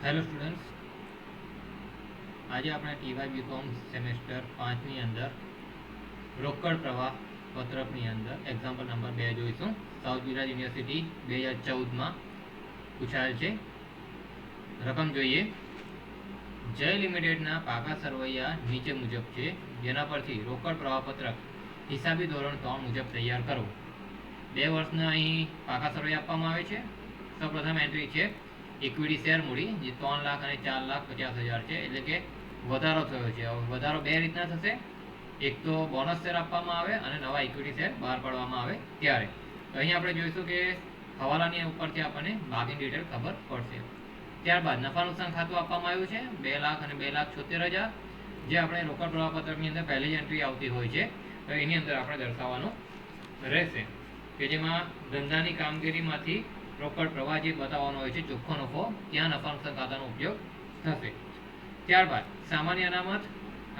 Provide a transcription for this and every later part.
Hello students, આજે આપણે ટીવાય BCom semester 5ની અંદર રોકડ પ્રવાહ પત્રકની અંદર એક્ઝામ્પલ નંબર 2 જોઈશું. સાઉથ ગુજરાત યુનિવર્સિટી 2014માં પૂછાયેલ છે. રકમ જોઈએ. જય લિમિટેડના પાકા સરવૈયા નીચે મુજબ છે, જેના પરથી રોકડ પ્રવાહ પત્રક હિસાબી ધોરણ 3 મુજબ તૈયાર કરવું. 2 વર્ષના અહીં પાકા સરવૈયા આપવામાં આવે છે. સૌપ્રથમ એન્ટ્રી છે ઇક્વિટી શેર મૂડી, જે 3 લાખ અને 4,50,000 છે, એટલે કે વધારો થયો છે. હવે વધારો બે રીતના થશે. એક તો બોનસ શેર આપવામાં આવે અને નવા ઇક્વિટી શેર બહાર પાડવામાં આવે ત્યારે. તો અહીં આપણે જોઈશું કે હવાલાની ઉપરથી આપણને બાકીની ડિટેલ ખબર પડશે. ત્યારબાદ નફા નુકસાન ખાતું આપવામાં આવ્યું છે 2 લાખ અને 2,76,000, જે આપણે રોકડ પ્રવાહ પત્રકની અંદર પહેલી જ એન્ટ્રી આવતી હોય છે. તો એની અંદર આપણે દર્શાવવાનું રહેશે કે જેમાં ધંધાની કામગીરીમાંથી રોકડ પ્રવાહ જે બતાવવાનો હોય છે, ચોખ્ખો નફો, ત્યાં નફા નુકસાન ખાતાનો ઉપયોગ થશે. ત્યારબાદ સામાન્ય અનામત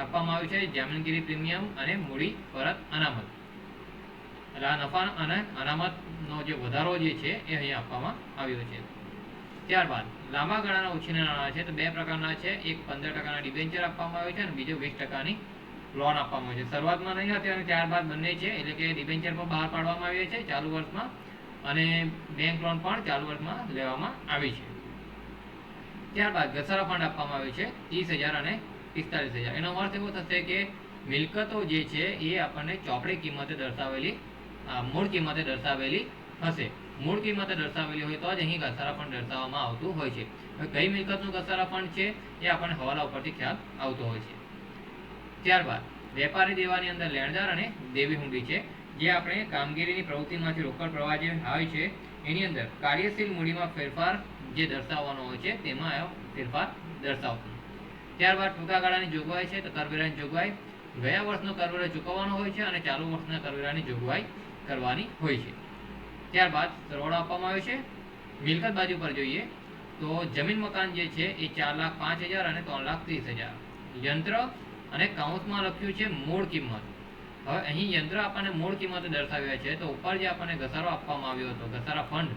આપવામાં આવ્યું છે, જામીનગીરી પ્રીમિયમ અને મૂડી પરત અનામત. એટલે આ નફા અને અનામતનો જે વધારો જે છે એ અહીં આપવામાં આવ્યો છે. ત્યારબાદ લાંબા ગાળાના ઉછીના નાણાં છે, તો બે પ્રકારના છે. એક 15% ડિબેન્ચર આપવામાં આવે છે અને બીજો 20%ની લોન આપવામાં આવે છે. શરૂઆતમાં નહીં હતી અને ત્યારબાદ બંને છે, એટલે કે ડિબેન્ચર પણ બહાર પાડવામાં આવી છે ચાલુ વર્ષમાં અને બેંક લોન પણ ચાલુ વર્ષમાં લેવામાં આવી છે. ત્યારબાદ ઘસારા ફંડ આપવામાં આવ્યું છે 30,000 અને 45,000. એનો અર્થ એવો થશે કે મિલકતો જે છે એ આપણને ચોપડી કિંમતે દર્શાવેલી, મૂળ કિંમતે દર્શાવેલી હશે. મૂળ કિંમતે દર્શાવેલી હોય તો જ અહીં ઘસારા ફંડ દર્શાવવામાં આવતું હોય છે. કઈ મિલકતનું ઘસારા ફંડ છે એ આપણને હવાલા ઉપરથી ખ્યાલ આવતો હોય છે. ત્યારબાદ વેપારી દેવાની અંદર લેણદાર અને દેવી હુંડી છે, જે આપણે કામગીરીની પ્રવૃત્તિમાંથી રોકડ પ્રવાહ જે હોય છે એની અંદર કાર્યશીલ મૂડીમાં ફેરફાર જે દર્શાવવાનો હોય છે તેમાં ફેરફાર દર્શાવતું. ત્યારબાદ ટૂંકા ગાળાની જોગવાઈ છે, તો કરવેરાની જોગવાઈ ગયા વર્ષનો કરવેરો ચૂકવવાનો હોય છે અને ચાલુ વર્ષના કરવેરાની જોગવાઈ કરવાની હોય છે. ત્યારબાદ સરવાળો આપવામાં આવ્યો છે. મિલકત બાજુ પર જોઈએ તો જમીન મકાન જે છે એ 4,05,000 અને 3,30,000. યંત્ર અને કાઉન્સમાં લખ્યું છે મૂળ કિંમત. હવે અહીં યંત્ર આપણને મૂળ કિંમતે દર્શાવ્યા છે, તો ઉપર જે આપણને ઘસારો આપવામાં આવ્યો હતો, ઘસારા ફંડ,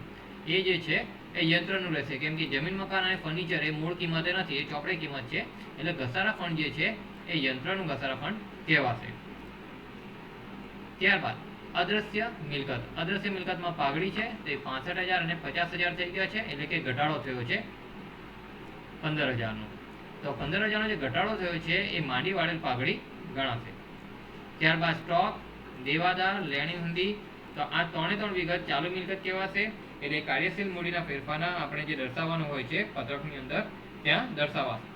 એ જે છે એ યંત્રનું રહેશે, કેમ કે જમીન મકાન અને ફર્નિચર એ મૂળ કિંમતે નથી, એ ચોપડી કિંમત છે. એટલે ઘસારા ફંડ જે છે એ યંત્રનું ઘસારા ફંડ કહેવાશે. ત્યારબાદ અદ્રશ્ય મિલકત. અદ્રશ્ય મિલકતમાં પાઘડી છે, તે 65,000 અને 50,000 થઈ ગયા છે, એટલે કે ઘટાડો થયો છે 15,000નો. તો 15,000નો જે ઘટાડો થયો છે એ માંડી વાળેલ પાઘડી ગણાશે. ત્યારબાદ સ્ટોક, દેવાદાર, લેણી હુંડી, તો આ 3 વિગત ચાલુ મિલકત કહેવાશે. એટલે કાર્યશીલ મૂડીના ફેરફારના આપણે જે દર્શાવવાનું હોય છે પત્રકની અંદર ત્યાં દર્શાવાશે.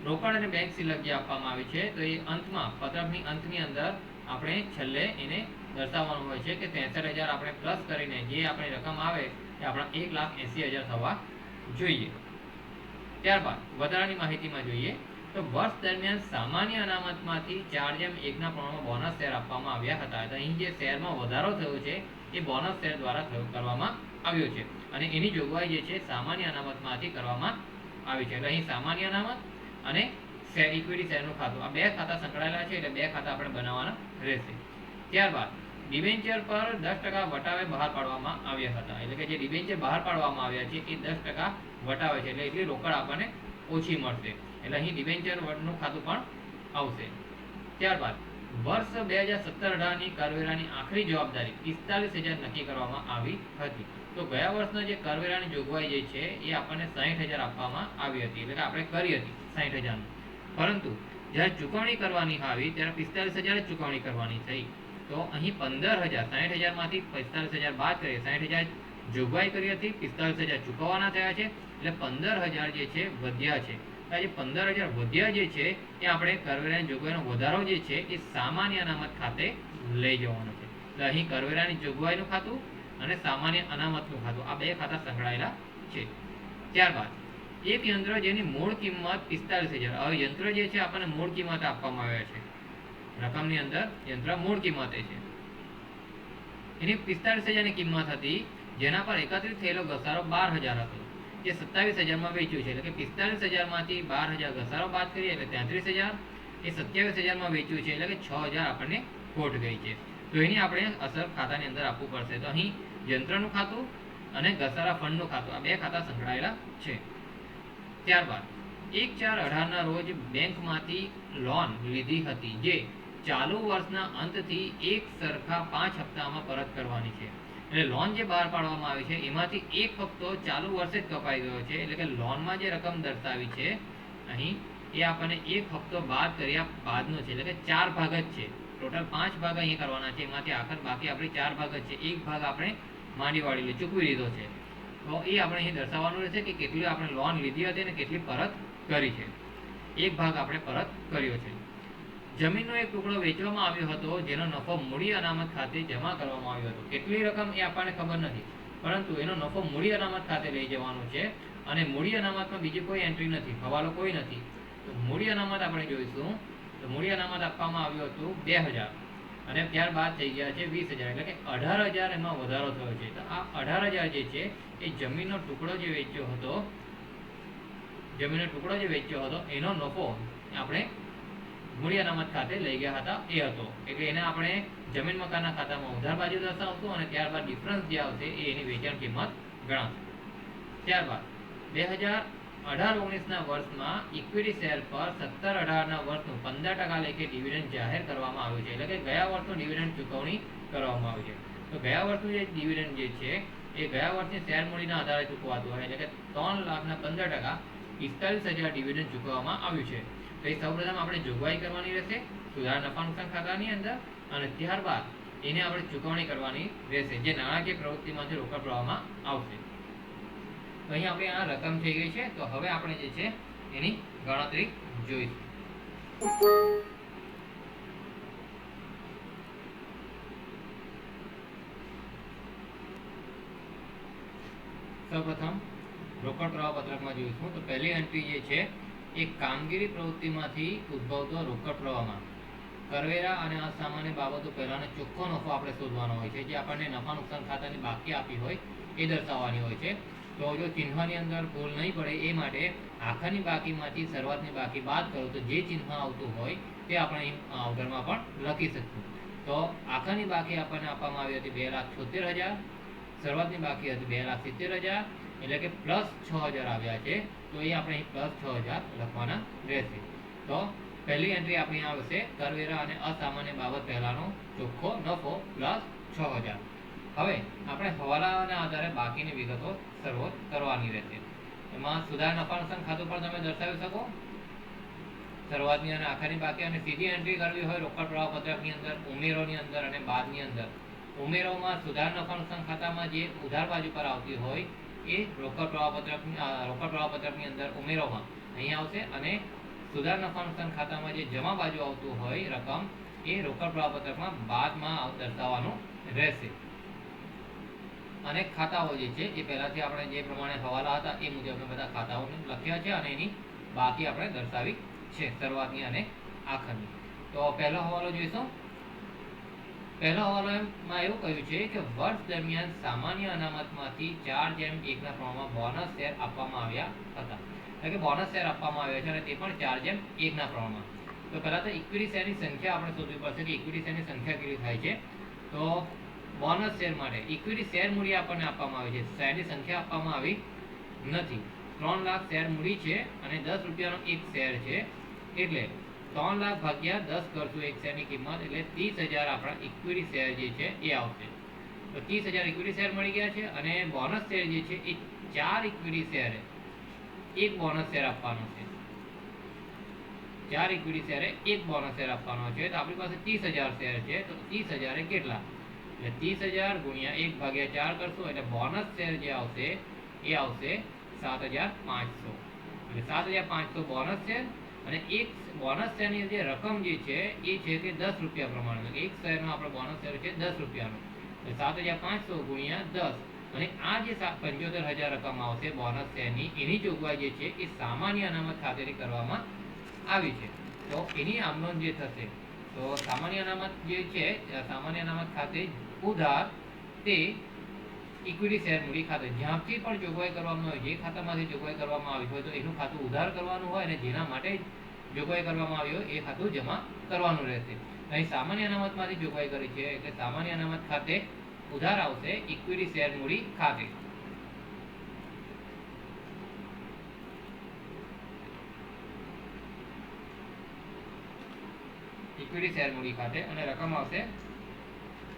રોકડ અને બેંક સિલક જે આપવામાં આવી છે, તો એ અંતમાં પત્રકની અંતની અંદર આપણે છેલ્લે એને દર્શાવવાનું હોય છે કે 63,000 આપણે પ્લસ કરીને જે આપણી રકમ આવે એ આપણા 1,80,000 થવા જોઈએ. ત્યારબાદ વધારાની માહિતીમાં જોઈએ તો વર્ષ દરમિયાન સામાન્ય અનામતમાંથી 4:1ના પ્રમાણમાં બોનસ શેર આપવામાં આવ્યા હતા. તો અહીં જે શેરમાં વધારો થયો છે એ બોનસ શેર દ્વારા કરવામાં આવ્યો છે અને એની જોગવાઈ જે છે સામાન્ય અનામતમાંથી કરવામાં આવી છે. એટલે અહીં સામાન્ય અનામત અને ઇક્વિટી શેરનું ખાતું, આ બે ખાતા સંકળાયેલા છે, એટલે બે ખાતા આપણે બનાવવાના રહેશે. ત્યારબાદ ડિબેન્ચર પર 10% વટાવે બહાર પાડવામાં આવ્યા હતા. એટલે કે જે ડિબેન્ચર બહાર પાડવામાં આવ્યા છે એ 10% વટાવે છે, એટલે એટલી રોકડ આપણને ઓછી મળશે. એટલે અહીં ડિબેન્ચરનું ખાતું પણ આવશે. ત્યારબાદ વર્ષ 2017-18ની કરવેરાની આખરી જવાબદારી 45,000 નક્કી કરવામાં આવી હતી. તો ગયા વર્ષના જે કરવેરાની જોગવાઈ જે છે એ આપણને 60,000 આપવામાં આવી હતી, એટલે કે આપણે કરી હતી 60,000. પરંતુ જ્યારે ચૂકવણી કરવાની આવી ત્યારે 45,000 ચૂકવણી કરવાની થઈ. તો અહીં 15,000, 60,000માંથી 45,000 બાદ કરીએ, 60,000 જોગવાઈ કરી હતી, 45,000 ચૂકવવાના થયા છે, એટલે 15,000 જે છે વધ્યા છે. જે 15,000 વધ્યા જે છે એ આપણે કરવેરાની જોગવાઈનો વધારો જે છે એ સામાન્ય અનામત ખાતે લઈ જવાનો છે. એટલે અહીં કરવેરાની જોગવાઈનું ખાતું અને સામાન્ય અનામતનું ખાતું, આ બે ખાતા સંકળાયેલા છે. ત્યારબાદ એક યંત્ર જેની મૂળ કિંમત 45,000. હવે યંત્ર જે છે આપણને મૂળ કિંમત આપવામાં આવ્યા છે, રકમની અંદર યંત્ર મૂળ કિંમતે છે. એની 45,000ની કિંમત હતી, જેના પર એકત્રિત થયેલો ઘસારો 12,000 હતો, જે 27,000માં વેચ્યું છે. એટલે કે 45,000માંથી 12,000 ઘસારો બાદ કરીએ એટલે 33,000, એ 27,000માં વેચ્યું છે, એટલે કે 6,000 આપણને ખોટ ગઈ છે. તો એની આપણે અસર ખાતાની અંદર આપવું પડશે. તો અહીં યંત્રનું ખાતું અને ઘસારા ફંડનું ખાતું, આ બે ખાતા સંકળાયેલા છે. ત્યારબાદ 1/4/18 રોજ બેંકમાંથી લોન લીધી હતી જે ચાલુ વર્ષના અંતથી એક સરખા 5 હપ્તામાં પરત કરવાની છે. એટલે લોન જે બહાર પાડવામાં આવી છે એમાંથી એક હપ્તો ચાલુ વર્ષે જ કપાઈ ગયો છે, એટલે કે લોનમાં જે રકમ દર્શાવી છે અહીં એ આપણને એક હપ્તો બાદ કર્યા બાદનો છે, એટલે કે 4 ભાગ જ છે. ટોટલ 5 ભાગ અહીં કરવાના છે, એમાંથી આખર બાકી આપણી 4 ભાગ જ છે. એક ભાગ આપણે માંડી વાળી ચૂકવી લીધો છે, તો એ આપણે અહીં દર્શાવવાનું રહેશે કે કેટલી આપણે લોન લીધી હતી અને કેટલી પરત કરી છે. એક ભાગ આપણે પરત કર્યો છે. જમીનનો એક ટુકડો વેચવામાં આવ્યો હતો જેનો નફો મૂડી અનામત ખાતે જમા કરવામાં આવ્યો હતો. કેટલી રકમ એ આપણને ખબર નથી, પરંતુ એનો નફો મૂડી અનામત ખાતે લઈ જવાનો છે અને મૂડી અનામતમાં બીજી કોઈ એન્ટ્રી નથી, હવાલો કોઈ નથી. તો મૂડી અનામત આપણે જોઈશું. તો મૂડી અનામત આપવામાં આવ્યું હતું 2000 અને ત્યારબાદ થઈ ગયા છે 20000, એટલે કે 18000 એમાં વધારો થયો છે. તો આ 18000 જે છે એ જમીનનો ટુકડો જે વેચ્યો હતો એનો નફો આપણે મૂડી અનામત ખાતે લઈ ગયા હતા એ હતો. એટલે એને આપણે જમીન મકાનના ખાતામાં ઉધાર બાજુ દર્શાવશું અને ત્યારબાદ ડિફરન્સ જે આવશે એ એની વેચાણ કિંમત ગણાશે. ત્યારબાદ 2018-19ના વર્ષમાં ઇક્વિટી શેર પર 17-18ના વર્ષનું 15% લેખે ડિવિડન્ડ જાહેર કરવામાં આવ્યું છે, એટલે કે ગયા વર્ષનું ડિવિડન્ડ ચૂકવણી કરવામાં આવી છે. તો ગયા વર્ષનું જે ડિવિડન્ડ જે છે એ ગયા વર્ષની શેર મૂડીના આધારે ચૂકવાતું હોય, એટલે કે 3,15,000 45,000 ડિવિડન્ડ ચૂકવવામાં આવ્યું છે. તો એ સૌપ્રથમ આપણે જોગવાઈ કરવાની રહેશે સુધાર નફા નુકસાન ખાતાની અંદર, અને ત્યારબાદ એને આપણે ચૂકવણી કરવાની રહેશે જે નાણાકીય પ્રવૃત્તિમાંથી રોકડ પ્રવાહમાં આવશે. તો અહીં આપણે આ રકમ થઈ ગઈ છે. તો હવે આપણે જે છે એની ગણતરી જોઈશું. સૌપ્રથમ રોકડ પ્રવાહ પત્રકમાં જોઈશું. તો પહેલી એન્ટ્રી જે છે એ કામગીરી પ્રવૃત્તિમાંથી ઉદ્ભવતો રોકડ પ્રવાહમાં કરવેરા અને અસામાન્ય બાબતો પહેલાનો ચોખ્ખો નફો આપણે શોધવાનો હોય છે, જે આપણને નફા નુકસાન ખાતાની બાકી આપી હોય એ દર્શાવવાની હોય છે. તો જો ચિહ્નની અંદર ભૂલ નહીં પડે એ માટે આખાની બાકીમાંથી શરૂઆતની બાકી બાદ કરો તો જે ચિહ્ન આવતું હોય તે આપણે અવગણમાં પણ લખી શકીશું. તો આખાની બાકી આપણને આપવામાં આવી હતી 2,76,000, શરૂઆતની બાકી હતી 2,70,000, એટલે કે પ્લસ 6,000 આવ્યા છે. તો એ આપણે અહીં પ્લસ 6,000 લખવાના રહેશે. તો પહેલી એન્ટ્રી આપણી આવશે કરવેરા અને અસામાન્ય બાબત પહેલાનો ચોખ્ખો નફો પ્લસ 6,000. હવે આપણે હવાલાના આધારે બાકીની વિગતો શરૂઆત કરવાની રહેશે. એમાં સુધાર નફા નુકસાન ખાતું પણ તમે દર્શાવી શકો, શરૂઆતની અને આખરની બાકી, અને સીધી એન્ટ્રી કરવી હોય રોકડ પ્રવાહ પત્રકની અંદર ઉમેરોની અંદર અને બાદની અંદર. ઉમેરોમાં સુધાર નફા નુકસાન ખાતામાં જે ઉધાર બાજુ પર આવતી હોય એ રોકડ પ્રવાહ પત્રકની અંદર ઉમેરોમાં અહીં આવશે, અને સુધાર નફા નુકસાન ખાતામાં જે જમા બાજુ આવતું હોય રકમ એ રોકડ પ્રવાહ પત્રકમાં બાદમાં દર્શાવવાનું રહેશે. અને ખાતાઓ જે છે એ પહેલાથી આપણે જે પ્રમાણે હવાલા હતા એ મુજબ બધા ખાતાઓને લખ્યા છે અને એની બાકી આપણે દર્શાવી છે શરૂઆતની અને આખરની. તો પહેલો હવાલો જોઈશું. પહેલો હવાલામાં એવું કહ્યું છે કે વર્ષ દરમિયાન સામાન્ય અનામતમાંથી 4/1ના પ્રમાણમાં બોનસ શેર આપવામાં આવ્યા હતા, એટલે કે બોનસ શેર આપવામાં આવ્યા છે અને તે પણ 4/1ના પ્રમાણમાં. તો પહેલાં તો ઇક્વિટી શેરની સંખ્યા આપણે શોધવી પડશે કે ઇક્વિટી શેરની સંખ્યા કેટલી થાય છે. તો બોનસ શેર માટે ઇક્વિટી શેર મૂડી આપણને આપવામાં આવી છે, શેરની સંખ્યા આપવામાં આવી નથી. 3 લાખ શેર મૂડી છે અને 10 રૂપિયાનો એક શેર છે, એટલે 3 લાખ ભાગ્યા 10 કરશું એક શેરની કિંમત, એટલે 30,000 આપણા ઇક્વિટી શેર જે છે એ આવશે. તો 30,000 ઇક્વિટી શેર મળી ગયા છે અને બોનસ શેર જે છે એ 4 ઇક્વિટી શેર એક બોનસ શેર આપવાનો છે. 4 ઇક્વિટી શેર એક બોનસ શેર આપવાનો છે. તો આપણી પાસે 30,000 શેર છે. તો 30,000 એ કેટલા, એટલે 30,000 ગુણ્યા 1/4 કરશું એટલે બોનસ શેર જે આવશે એ આવશે 7,500. એટલે 7,500 બોનસ શેર, અને એક બોનસ શેરની જે રકમ જે છે એ છે કે 10 રૂપિયા પ્રમાણે, એક શેરનો આપણો બોનસ શેર છે 10 રૂપિયાનો. એટલે 7,500 ગુણ્યા 10, અને આ જે 75,000 રકમ આવશે બોનસ શેરની એની જોગવાઈ જે છે એ સામાન્ય અનામત ખાતેથી કરવામાં આવી છે. તો એની આમનોંધ જે થશે, તો સામાન્ય અનામત જે છે સામાન્ય અનામત ખાતે ઉધાર તે ઇક્વિટી શેર મૂડી ખાતે જ્યાંથી પણ જોગવાઈ કરવામાં આવે, જે ખાતામાંથી જોગવાઈ કરવામાં આવી હોય તો એનું ખાતું ઉધાર કરવાનું હોય અને જેના માટે જોગવાઈ કરવામાં આવી હોય એ ખાતું જમા કરવાનું રહેશે. અહીં સામાન્ય અનામતમાંથી જોગવાઈ કરી છે એટલે સામાન્ય અનામત ખાતે ઉધાર આવશે ઇક્વિટી શેર મૂડી ખાતે. ઇક્વિટી શેર મૂડી ખાતે અને રકમ આવશે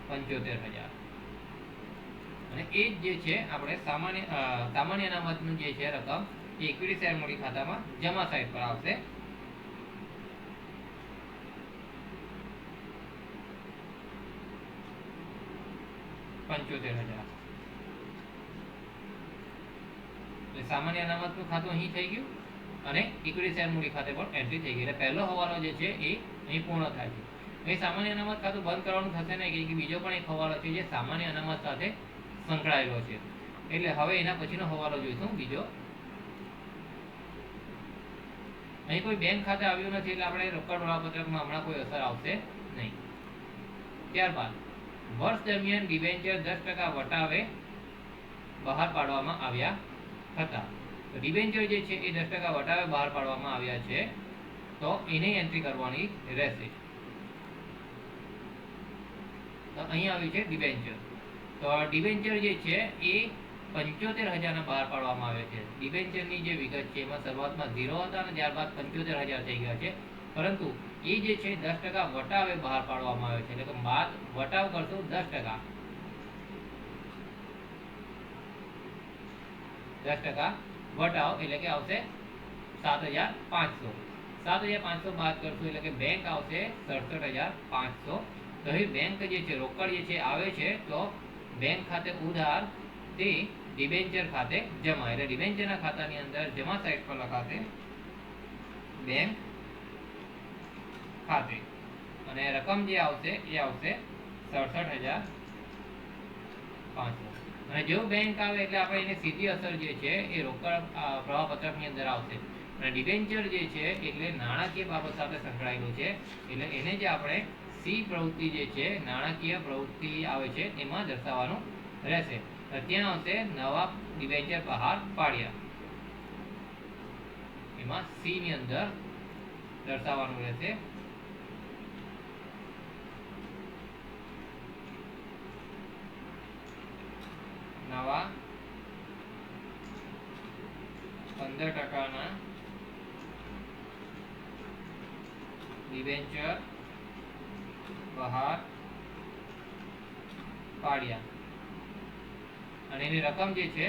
75,000. અને એ જ જે છે આપણે સામાન્ય અનામતનું જે છે રકમ એ ઇક્વિટી શેર મૂડી ખાતામાં જમા સાઇડ પર આવશે. ₹75,000. એટલે સામાન્ય અનામતનું ખાતું અહીં થઈ ગયું અને ઇક્વિટી શેર મૂડી ખાતે પણ એન્ટ્રી થઈ ગઈ. એટલે પહેલો હવાલો જે છે એ અહીં પૂર્ણ થાય છે. અહીં સામાન્ય અનામત ખાતું બંધ કરવાનું થશે નહીં, કે બીજો પણ એક હવાલો છે જે સામાન્ય અનામત સાથે સંકળાયેલો છે. એટલે હવે એના પછીનો હવાલો જોઈશું બીજો. અહીં કોઈ બેંક ખાતે આવ્યું નથી એટલે આપણે રોકડ વેળાપત્રકમાં હમણાં કોઈ અસર આવશે નહીં. ત્યારબાદ વર્ષ દરમિયાન ડિબેન્ચર 10% વટાવે બહાર પાડવામાં આવ્યા હતા. ડિબેન્ચર જે છે એ 10% વટાવે બહાર પાડવામાં આવ્યા છે, તો એને એન્ટ્રી કરવાની રહેશે. તો અહીં આવ્યું છે ડિબેન્ચર. તો ડિબેન્ચર જે છે એ 75,000 બહાર પાડવામાં આવે છે. ડિબેન્ચરની જે વિગત છે એમાં શરૂઆતમાં 0 હતા અને ત્યારબાદ 75,000 થઈ ગયા છે. પરંતુ એ જે છે 10% વટાવે બહાર પાડવામાં આવે છે. એટલે કે બાદ વટાવ કરશું 10%. 10% વટાવ એટલે કે આવશે 7,500. 7,500 બાદ કરશું એટલે કે બેંક આવશે 67,500. તો અહીં બેંક જે છે રોકડ જે છે આવે છે તો બેંક ખાતે ઉધાર તે ડિબેન્ચર ખાતે જમા. એટલે ડિબેન્ચરના ખાતાની અંદર જમા સાઇડ પર લખાશે બેંક ખાતે અને રકમ જે આવશે એ આવશે 67,500. અને જેવું બેંક આવે એટલે આપણે એની સીધી અસર જે છે એ રોકડ પ્રવાહ પત્રકની અંદર આવશે. અને ડિબેન્ચર જે છે એટલે નાણાકીય બાબત સાથે સંકળાયેલું છે, એટલે એને જે આપણે સી પ્રવૃત્તિ જે છે નાણાકીય પ્રવૃત્તિ આવે છે એમાં દર્શાવવાનું રહેશે. ત્યાં આવશે નવા ડિબેન્ચર બહાર પાડ્યા, એમાં સી ની અંદર દર્શાવવાનું રહેશે. નવા 15% ડિબેન્ચર બહાર પાડ્યા અને એની રકમ જે છે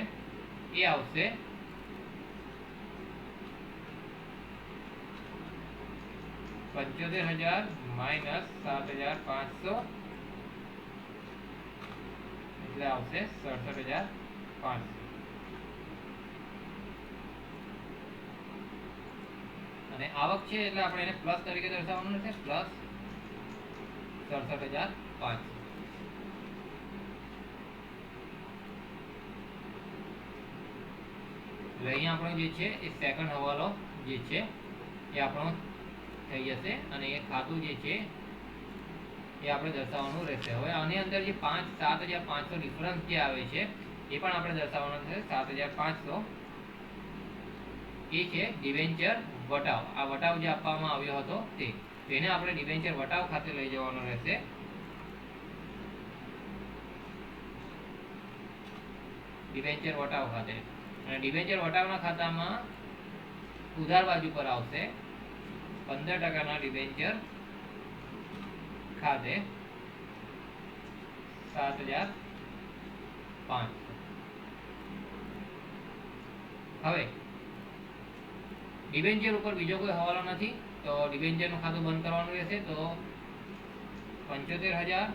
એ આવશે 75,000 માઇનસ 7,500 એટલે આવશે 67,500. અને આવક છે એટલે આપણે એને પ્લસ તરીકે દર્શાવવાનું છે, પ્લસ 67,500. એટલે અહીંયા આપણો જે છે એ સેકન્ડ હવાલો જે છે એ આપણો થઈ જશે અને એ ખાતું જે છે એ આપણે દર્શાવવાનું રહેશે. હવે આની અંદર જે 7,500 ડિફરન્સ જે આવે છે એ પણ આપણે દર્શાવવાનું છે. 7,500 એ છે ડિબેન્ચર વટાવ. આ વટાવ જે આપવામાં આવ્યો હતો તેને આપણે ડિબેન્ચર વટાવ ખાતે લઈ જવાનો રહેશે. ડિબેન્ચર વટાવ ખાતે અને ડિબેન્ચર વટાવના ખાતામાં ઉધાર બાજુ પર આવશે 15% ડિબેન્ચર ખાતે 7,500. હવે ડિબેન્ચર ઉપર બીજો કોઈ હવાલો નથી તો ડિબેન્ચરનું ખાતું બંધ કરવાનું રહેશે. તો 75,000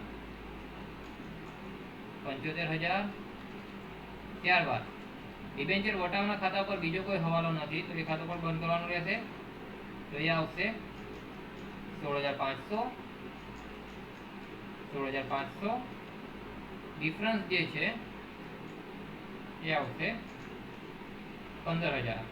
ત્યારબાદ ડિબેન્ચર વટાવના ખાતા પર બીજો કોઈ હવાલો નથી તો એ ખાતું પણ બંધ કરવાનું રહેશે. તો એ આવશે 16,500. ડિફરન્સ જે છે એ આવશે 15,000.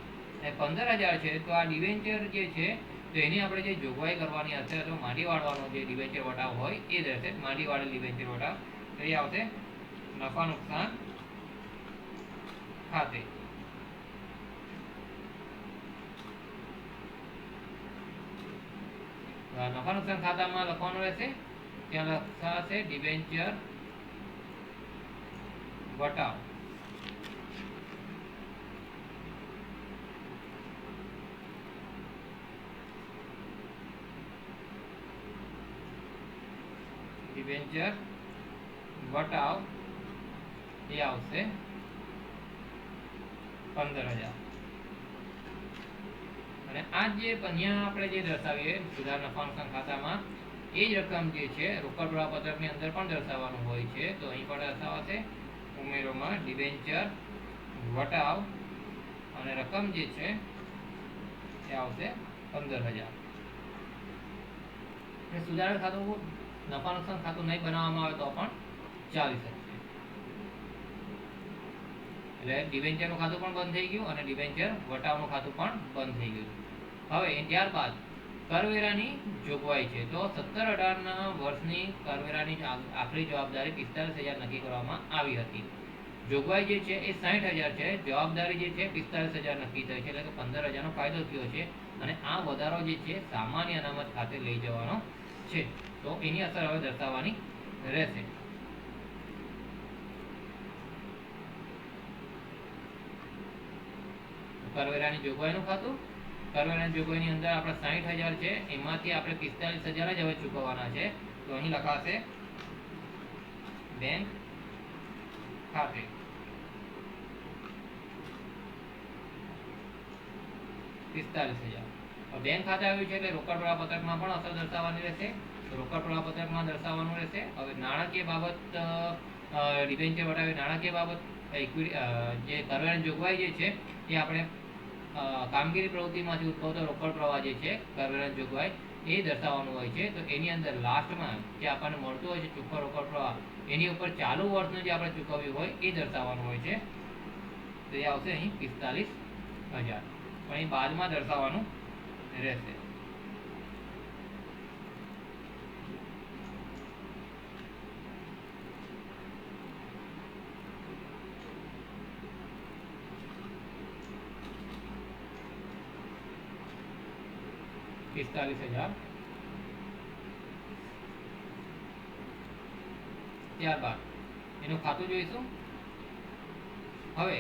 એ 15,000 છે તો આ ડિબેન્ચર જે છે તો એની આપણે જે જોગવાઈ કરવાની હશે તો માંડી વાળવાનો જે ડિબેન્ચર વટાવ હોય એ રહેશે. માંડી વાળેલ ડિબેન્ચર વટાવ તો એ આવશે નફા નુકસાન ખાતે. નફા નુકસાન ખાતામાં લખવાનું રહેશે, ત્યાં લખાશે ડિબેન્ચર વટાવ. ડિબેન્ચર વટાવ એ આવશે 15,000 અને આ જે અહીંયા આપણે જે દર્શાવીએ સુધાર નફા નુકસાન ખાતામાં એ જ રકમ જે છે રોકડ પ્રવાહ પત્રકની અંદર પણ દર્શાવવાનું હોય છે, તો અહીં પણ દર્શાવાશે ઉમેરોમાં ડિબેન્ચર વટાવ અને રકમ જે છે એ આવશે 15,000. સુધારેલ ખાતું નફા નુકસાન ખાતું નહીં બનાવવામાં આવે તો પણ ચાલી શકે. એટલે ડિબેન્ચરનું ખાતું પણ બંધ થઈ ગયું અને ડિબેન્ચર વટાવનું ખાતું પણ બંધ થઈ ગયું. હવે ત્યારબાદ કરવેરાની જોગવાઈ છે, તો 17-18ના વર્ષની કરવેરાની આખરી જવાબદારી 45,000 નક્કી કરવામાં આવી હતી. જોગવાઈ જે છે એ 60,000 છે, જવાબદારી જે છે 45,000 નક્કી થઈ છે, એટલે કે 15,000નો ફાયદો થયો છે અને આ વધારો જે છે સામાન્ય અનામત ખાતે લઈ જવાનો છે, તો એની અસર હવે દર્શાવવાની રહેશે. કરવેરાની જોગવાઈનું ખાતું, કરવેરાની જોગવાઈની અંદર આપણે 60,000 છે, એમાંથી આપણે 45,000 જ હવે ચૂકવવાના છે, તો અહીં લખાશે બેંક ખાતે 45,000. બેંક ખાતે આવ્યું છે એટલે રોકડ પ્રવાહ પત્રકમાં પણ અસર દર્શાવવાની રહેશે, રોકડ પ્રવાહ પત્રકમાં દર્શાવવાનું રહેશે. હવે નાણાકીય બાબત ડિબેન્ચર વટાવી નાણાકીય બાબત જે કરવેરાની જોગવાઈ જે છે એ આપણે કામગીરી પ્રવૃત્તિમાંથી ઉદ્ભવતો રોકડ પ્રવાહ જે છે કરવેરાની જોગવાઈ એ દર્શાવવાનું હોય છે, તો એની અંદર લાસ્ટમાં જે આપણને મળતું હોય છે ચોખ્ખો રોકડ પ્રવાહ એની ઉપર ચાલુ વર્ષનું જે આપણે ચૂકવ્યું હોય એ દર્શાવવાનું હોય છે, તો એ આવશે અહીં 45,000, પણ અહીં બાદમાં દર્શાવવાનું રહેશે. ત્યારબાદ એનું ખાતું જોઈશું. હવે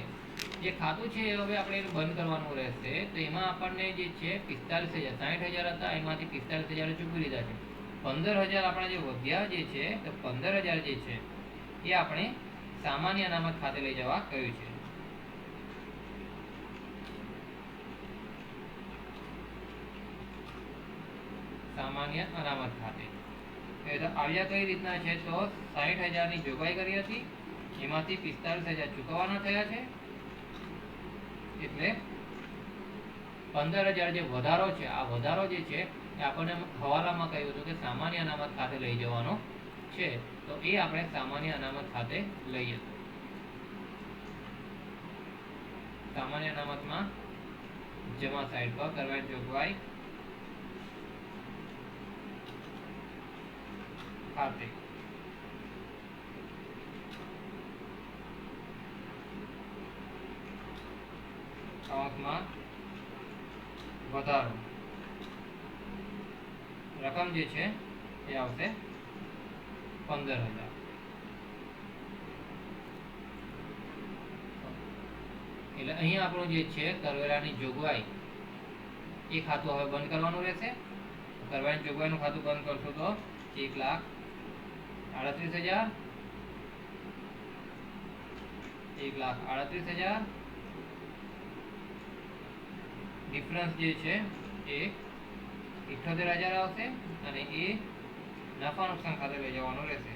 જે ખાતું છે હવે આપણે એનું બંધ કરવાનું રહેશે, તો એમાં આપણને જે છે 45,000 60,000 હતા એમાંથી 45,000 ચૂકવી લીધા છે. 15,000 આપણા જે વધ્યા જે છે તો 15,000 જે છે એ આપણે સામાન્ય અનામત ખાતે લઈ જવા કહ્યું છે. સામાન્ય અનામત ખાતે આવ્યા કઈ રીતના છે, તો 60,000ની જોગવાઈ કરી હતી, એમાંથી 45,000 ચૂકવવાના થયા છે, એટલે 15,000 જે વધારો છે આ વધારો જે છે એ આપણને હવાલામાં કહ્યું હતું કે સામાન્ય અનામત ખાતે લઈ જવાનો છે, તો એ આપણે સામાન્ય અનામત ખાતે લઈએ. સામાન્ય અનામતમાં જમા સાઈડ પર કરવાની જોગવાઈ ખાતે આવકમાં વધારો રકમ જે છે એ આવશે 15,000. એટલે અહીંયા આપણું જે છે કરવેરાની જોગવાઈ એ ખાતું હવે બંધ કરવાનું રહેશે. કરવેરાની જોગવાઈનું ખાતું બંધ કરશો તો 1,38,000 1,38,000 ડિફરન્સ જે છે એ 78,000 આવશે અને એ નફા નુકસાન ખાતે લઈ જવાનું રહેશે.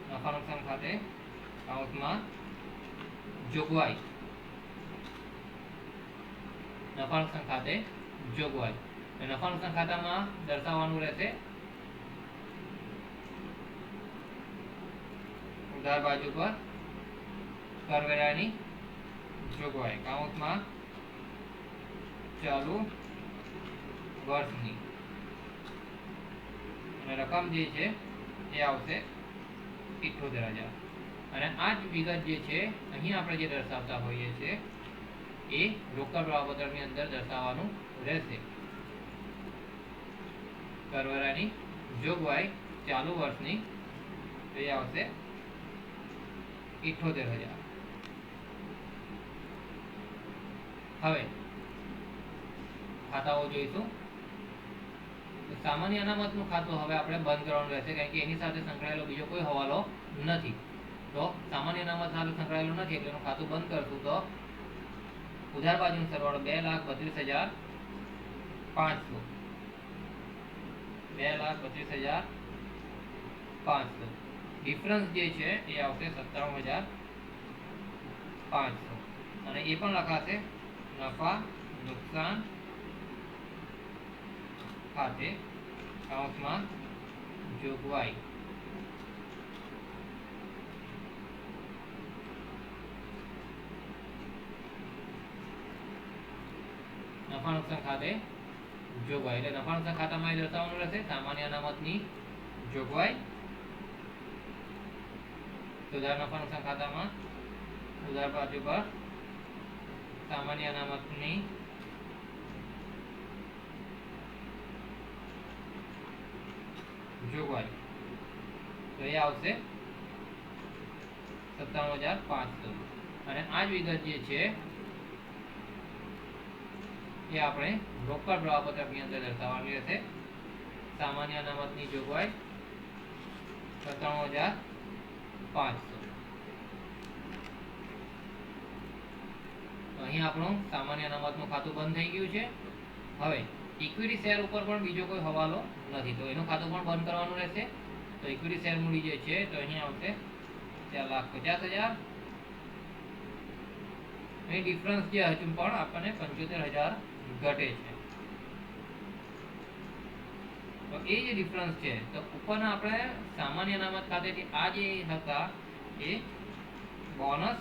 નફા નુકસાન ખાતે કાઉન્ટમાં જોગવાઈ નફા નુકસાન ખાતે જોગવાઈ નફા નુકસાન ખાતામાં દર્શાવવાનું રહેશે ઉધાર બાજુ પર કરવેરાની જોગવાઈ કાઉન્ટમાં ચાલુ વર્ષની અને રકમ જે છે એ આવશે 78,000. અને આ જ વિગત જે છે અહીં આપણે જે દર્શાવતા હોઈએ છીએ એ રોકડ પ્રવાહપત્રની અંદર દર્શાવવાનું રહેશે. કરવેરાની જોગવાઈ ચાલુ વર્ષની એ આવશે 78,000. હવે ખાતાઓ જોઈશું. તો સામાન્ય અનામતનું ખાતું હવે આપણે બંધ કરવાનું રહેશે, કારણ કે એની સાથે સંકળાયેલો બીજો કોઈ હવાલો નથી. તો સામાન્ય અનામત સાથે સંકળાયેલું નથી એટલે એનું ખાતું બંધ કરશું. તો ઉધાર બાજુનો સરવાળો 2,32,500, 2,32,500. ડિફરન્સ જે છે એ આવશે 97,500 અને એ પણ લખાશે નફા નુકસાન ખાતે કૌંસમાં જોગવાઈ. નફા નુકસાન ખાતે જોગવાઈ એટલે નફા નુકસાન ખાતામાં એ દર્શાવવાનું રહેશે સામાન્ય અનામતની જોગવાઈ. તો ઉધાર નફા નુકસાન ખાતામાં ઉધાર બાજુ પર સામાન્ય અનામતની જોગવાઈ. તો એ આવશે 97,500 અને આ જ વિગત જે છે એ આપણે રોકડ પ્રવાહપત્રકની અંદર દર્શાવવાની રહેશે. સામાન્ય અનામતની જોગવાઈ 97,500. અહીં આપણું સામાન્ય અનામતનું ખાતું બંધ થઈ ગયું છે. હવે ઇક્વિટી શેર ઉપર પણ બીજો કોઈ હવાલો નથી તો એનું ખાતું પણ બંધ કરવાનું રહેશે. તો ઇક્વિટી શેર મૂડી જે છે તો અહીં આવશે 4,50,000. અહીં ડિફરન્સ જે હજુ પણ આપણને 75,000 ઘટે છે. તો એ જે ડિફરન્સ છે તો ઉપરના આપણે સામાન્ય અનામત ખાતેથી આ જે હતા એ બોનસ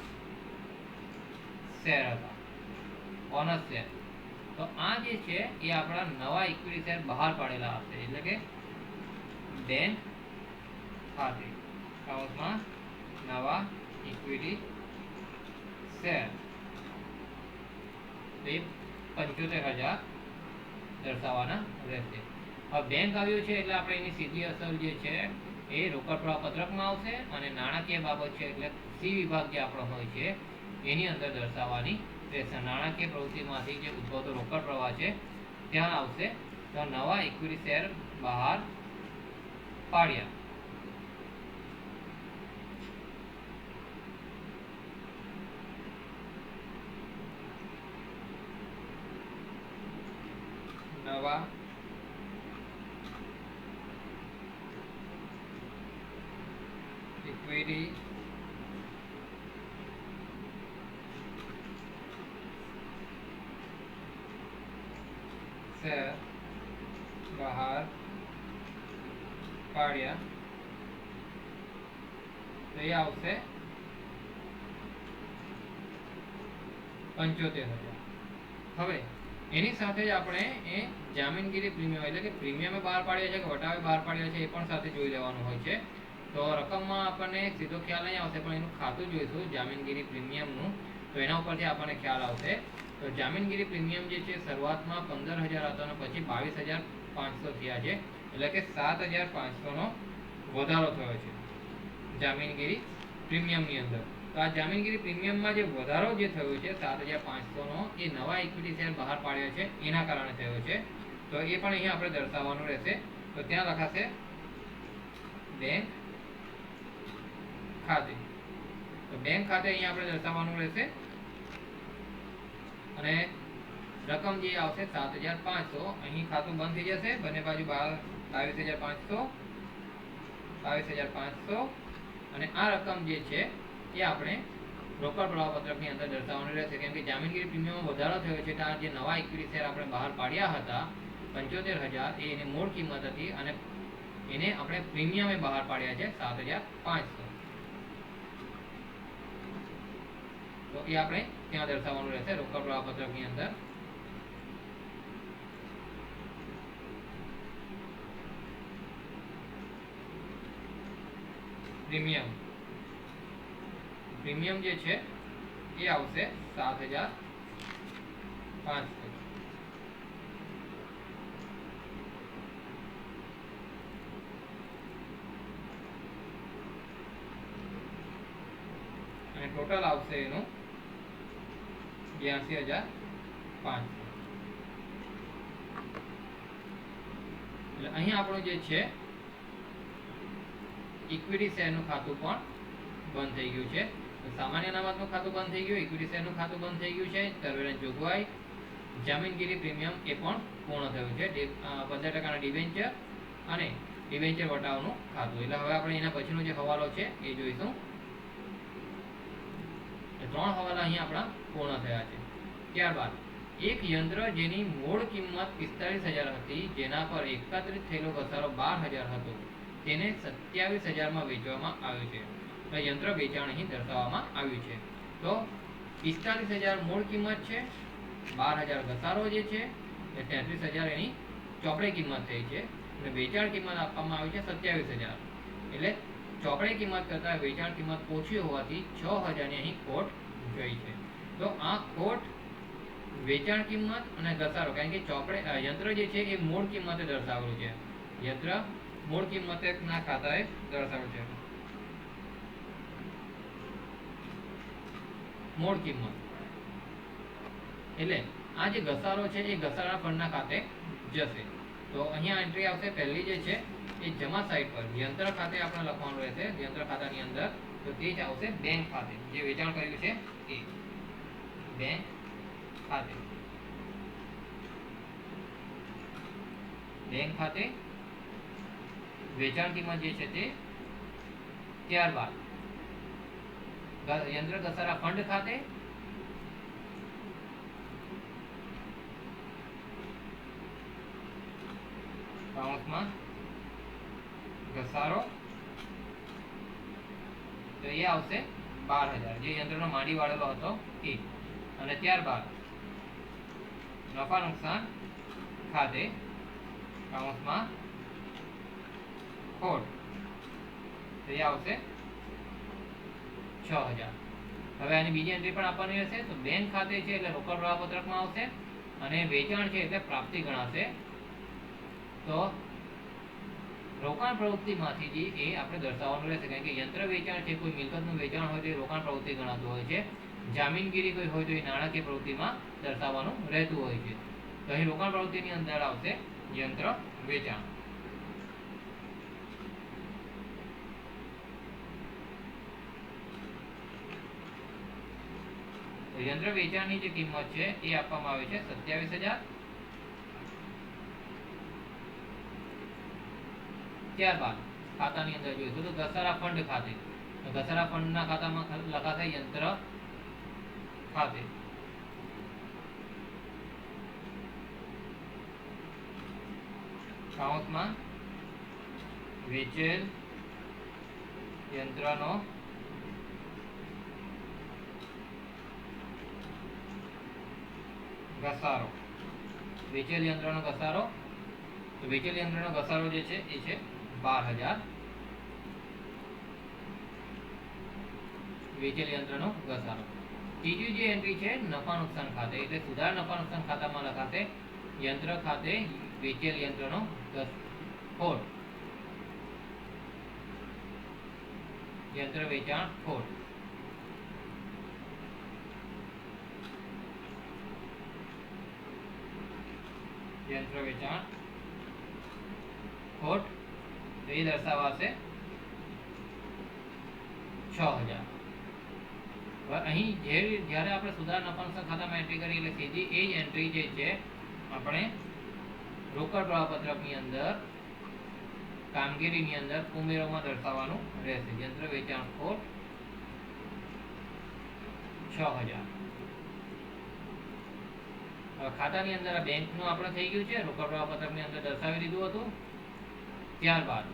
શેર હતા, બોનસ શેર. તો આ જે છે એ આપણા નવા ઇક્વિટી શેર બહાર પાડેલા હશે એટલે કે બેંક ખાતે કૌંસમાં નવા ઇક્વિટી શેર. તો એ 75,000 દર્શાવવાના રહેશે. હવે બેંક આવ્યું છે એટલે આપણે એની સીધી અસર જે છે એ રોકડ પ્રવાહ પત્રકમાં આવશે અને નાણાકીય બાબત છે એટલે સી વિભાગ જે આપણો હોય છે એની અંદર દર્શાવવાની રહેશે. નાણાકીય પ્રવૃત્તિમાંથી જે ઉદ્ભવતો રોકડ પ્રવાહ છે ત્યાં આવશે. તો નવા ઇક્વિટી શેર બહાર પાડ્યા. નવા ઇક્વિટી શેર બહાર પાડ્યા. તો એ આવશે 75,000. હવે એની સાથે જ આપણે એ જામીનગીરી પ્રીમિયમ એટલે કે પ્રીમિયમે બહાર પાડ્યા છે કે વટાવે બહાર પાડ્યા છે એ પણ સાથે જોઈ લેવાનું હોય છે. તો રકમમાં આપણને સીધો ખ્યાલ નહીં આવશે પણ એનું ખાતું જોઈશું જામીનગીરી પ્રીમિયમનું. તો એના ઉપરથી આપણને ખ્યાલ આવશે. તો જામીનગીરી પ્રીમિયમ જે છે શરૂઆતમાં 15,000 હતો અને પછી 22,500 થયા છે એટલે કે 7,500નો વધારો થયો છે જામીનગીરી પ્રીમિયમની અંદર. તો આ જામીનગીરી પ્રીમિયમમાં જે વધારો જે થયો છે 7,500નો એ નવા ઇક્વિટી શેર બહાર પાડ્યા છે એના કારણે થયો છે. તો એ પણ અહીંયા આપણે દર્શાવવાનું રહેશે. તો ત્યાં લખાશે બેંક ખાતે. તો બેંક ખાતે અહીંયા આપણે દર્શાવવાનું રહેશે અને રકમ જે આવશે 7,500. અહીં ખાતું બંધ થઈ જશે બંને બાજુ 22,500 અને આ રકમ જે છે એ આપણે રોકડ પ્રવાહ પત્રકની અંદર દર્શાવવાનું રહેશે. કેમ કે જામીનગીરી પ્રીમિયમમાં વધારો થયો છે તો આ જે નવા ઇક્વિટી શેર આપણે બહાર પાડ્યા હતા 75,000 એ એની મૂળ કિંમત હતી અને એને આપણે પ્રીમિયમે બહાર પાડ્યા છે 7,500. તો એ આપણે ત્યાં દર્શાવવાનું રહેશે રોકડ પ્રવાહ પત્રકની અંદર. પ્રીમિયમ જે છે એ આવશે 7,500. અને ટોટલ આવશે એનું 82,500. એટલે અહીં આપણું જે છે ઇક્વિટી શેરનું ખાતું પણ બંધ થઈ ગયું છે. સામાન્ય અનામતનું ખાતું બંધ થઈ ગયું, ઇક્વિટી શેરનું ખાતું બંધ થઈ ગયું છે, સર્વેલન્સ જોગવાઈ, જામીનગીરી પ્રીમિયમ એ પણ પૂર્ણ થયું છે. 15% ડિબેન્ચર અને ડિબેન્ચર વટાવનું ખાતું. એટલે હવે આપણે એના પછીનો જે હવાલો છે એ જોઈશું. 3 હવાલા અહીં આપણા પૂર્ણ થયા છે. ત્યારબાદ એક યંત્ર જેની મૂળ કિંમત 45,000 હતી, જેના પર એકત્રિત થયેલો ઘસારો 12,000 હતો, તેને 27,000 માં વેચવામાં આવ્યું છે. તો યંત્ર વેચાણ અહીં દર્શાવવામાં આવ્યું છે. તો 45,000 મૂળ કિંમત છે, 12,000 ઘસારો જે છે એ 33,000 એની ચોપડે કિંમત થઈ છે અને વેચાણ કિંમત આપવામાં આવી છે 27,000. એટલે ચોપડે કિંમત કરતાં વેચાણ કિંમત ઓછી હોવાથી 6,000 ની અહીં ખોટ ગઈ છે. તો આ ખોટ વેચાણ કિંમત અને ઘસારો, કારણ કે ચોપડે યંત્ર જે છે એ મૂળ કિંમતે દર્શાવેલું છે, યંત્ર મૂળ કિંમતના ખાતાએ દર્શાવેલું છે. મૂળ કિંમત એટલે આ જે ઘસારો છે એ ઘસારા ફંડના ખાતે જશે. તો અહીંયા એન્ટ્રી આવશે પહેલી જે છે એ જમા સાઇડ પર યંત્ર ખાતે આપણે લખવાનું રહેશે. યંત્ર ખાતાની અંદર તો તે જ આવશે બેંક ખાતે, જે વેચાણ કર્યું છે એ બેંક ખાતે. બેંક ખાતે વેચાણ કિંમત જે છે તે. ત્યારબાદ યંત્ર ઘસારા ફંડ ખાતે, કાઉન્સમાં ઘસારો, તો એ આવશે 12,000, જે યંત્રનો માંડી વાળેલો હતો એ. અને ત્યારબાદ નફા નુકસાન ખાતે, કાઉન્સમાં ખોટ, તો એ આવશે 6,000. હવે આની બીજી એન્ટ્રી પણ આપવાની રહેશે. તો બેંક ખાતે છે એટલે રોકડ પ્રવાહ પત્રકમાં આવશે અને વેચાણ છે એટલે પ્રાપ્તિ ગણાશે. તો રોકાણ પ્રવૃત્તિમાંથી જે એ આપણે દર્શાવવાનું રહેશે, કારણ કે યંત્ર વેચાણ છે, કોઈ મિલકતનું વેચાણ હોય તો એ રોકાણ પ્રવૃત્તિ ગણાતું હોય છે. જામીનગીરી કોઈ હોય તો એ નાણાકીય પ્રવૃત્તિમાં દર્શાવવાનું રહેતું હોય છે. તો અહીં રોકાણ પ્રવૃત્તિની અંદર આવશે યંત્ર વેચાણ. તો યંત્ર વેચાણની જે કિંમત છે એ આપવામાં આવે છે 27,000. ત્યારબાદ ખાતાની અંદર જોઈશું તો ઘસારા ફંડ ખાતે, તો ઘસારા ફંડના ખાતામાં લખાશે યંત્ર ખાતે. કાઉન્સમાં વેચેલ યંત્રનો ઘસારો, વેચેલ યંત્રનો ઘસારો. તો વેચેલ યંત્રનો ઘસારો જે છે એ છે 12,000. વેચેલ યંત્રનો ઘસારો. ત્રીજી જે એન્ટ્રી છે નફા નુકસાન ખાતે, એટલે સુધાર નફા નુકસાન ખાતામાં લખાશે યંત્ર ખાતે વેચેલ યંત્રનો ખોટ, યંત્ર વેચાણ ખોટ. યંત્ર વેચાણ ખોટ, તો એ દર્શાવાશે 6,000. અહીં જ્યારે આપણે સુધાર નફા નુકસાન ખાતામાં એન્ટ્રી કરી એટલે સીધી એ જ એન્ટ્રી જે છે આપણે રોકડ પ્રવાહ પત્રકની અંદર કામગીરીની અંદર ઉમેરોમાં દર્શાવવાનું રહેશે. યંત્ર વેચાણ ખોટ 6,000. ખાતાની અંદર આ બેંકનું આપણે થઈ ગયું છે, રોકડ પ્રવાહ પત્રકની અંદર દર્શાવી દીધું હતું. ત્યારબાદ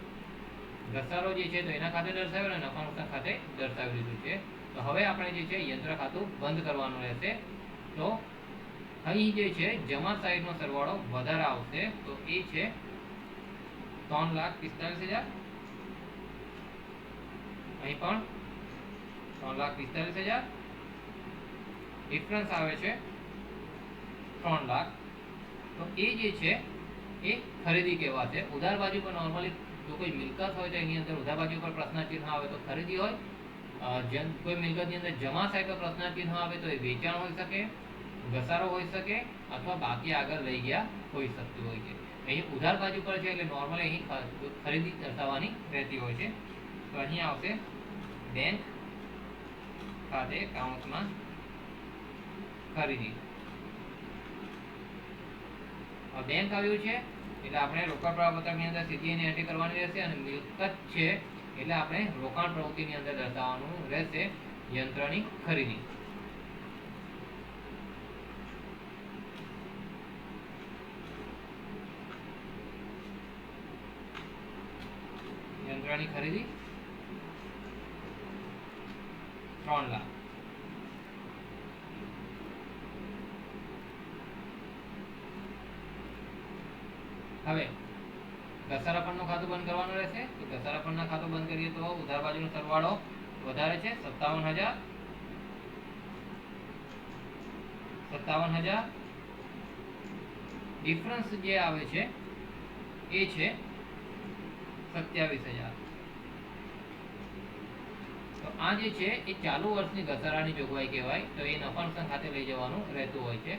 ઘસારો જે છે તો એના ખાતે દર્શાવ્યો અને નફા નુકસાન ખાતે દર્શાવી દીધું છે. તો હવે આપણે જે છે યંત્ર ખાતું બંધ કરવાનું રહેશે. તો અહીં જે છે જમા સાઈડનો સરવાળો વધારે આવશે, તો એ છે 3,45,000. અહીં પણ 3,45,000. ડિફરન્સ આવે છે 3 લાખ. તો એ જે છે એ ખરીદી કહેવાશે. ઉધાર બાજુ પર નોર્મલી જો કોઈ મિલકત હોય તો એની અંદર ઉધાર બાજુ પર પ્રશ્ન ચિહ્ન આવે તો ખરીદી હોય. કોઈ મિલકતની અંદર જમા સાઈડ પર પ્રશ્ન ચિહ્ન આવે તો એ વેચાણ હોઈ શકે, ઘસારો હોઈ શકે અથવા બાકી આગળ લઈ ગયા હોઈ શકતું હોય છે. અહીં ઉધાર બાજુ પર છે એટલે નોર્મલી અહીં ખરીદી દર્શાવવાની રહેતી હોય છે. તો અહીં આવશે બેંક ખાતે કાઉન્સમાં ખરીદી. બેંક આવ્યું છે એટલે આપણે રોકડ પ્રવાહપત્રકની અંદર સીધી એની એન્ટ્રી કરવાની રહેશે. અને મિલકત છે એટલે આપણે રોકાણ પ્રવૃત્તિની અંદર દર્શાવવાનું રહેશે યંત્રની ખરીદી. યંત્રની ખરીદી 3 લાખ. હવે ઘસારા પણનું ખાતું બંધ કરવાનું રહેશે. તો ઘસારા પણના ખાતું બંધ કરીએ તો ઉધાર બાજુનો સરવાળો વધારે છે 57,000. ડિફરન્સ જે આવે છે એ છે 27,000. તો આ જે છે એ ચાલુ વર્ષની ઘસારાની જોગવાઈ કહેવાય. તો એ નફા નુકસાન ખાતે લઈ જવાનું રહેતું હોય છે.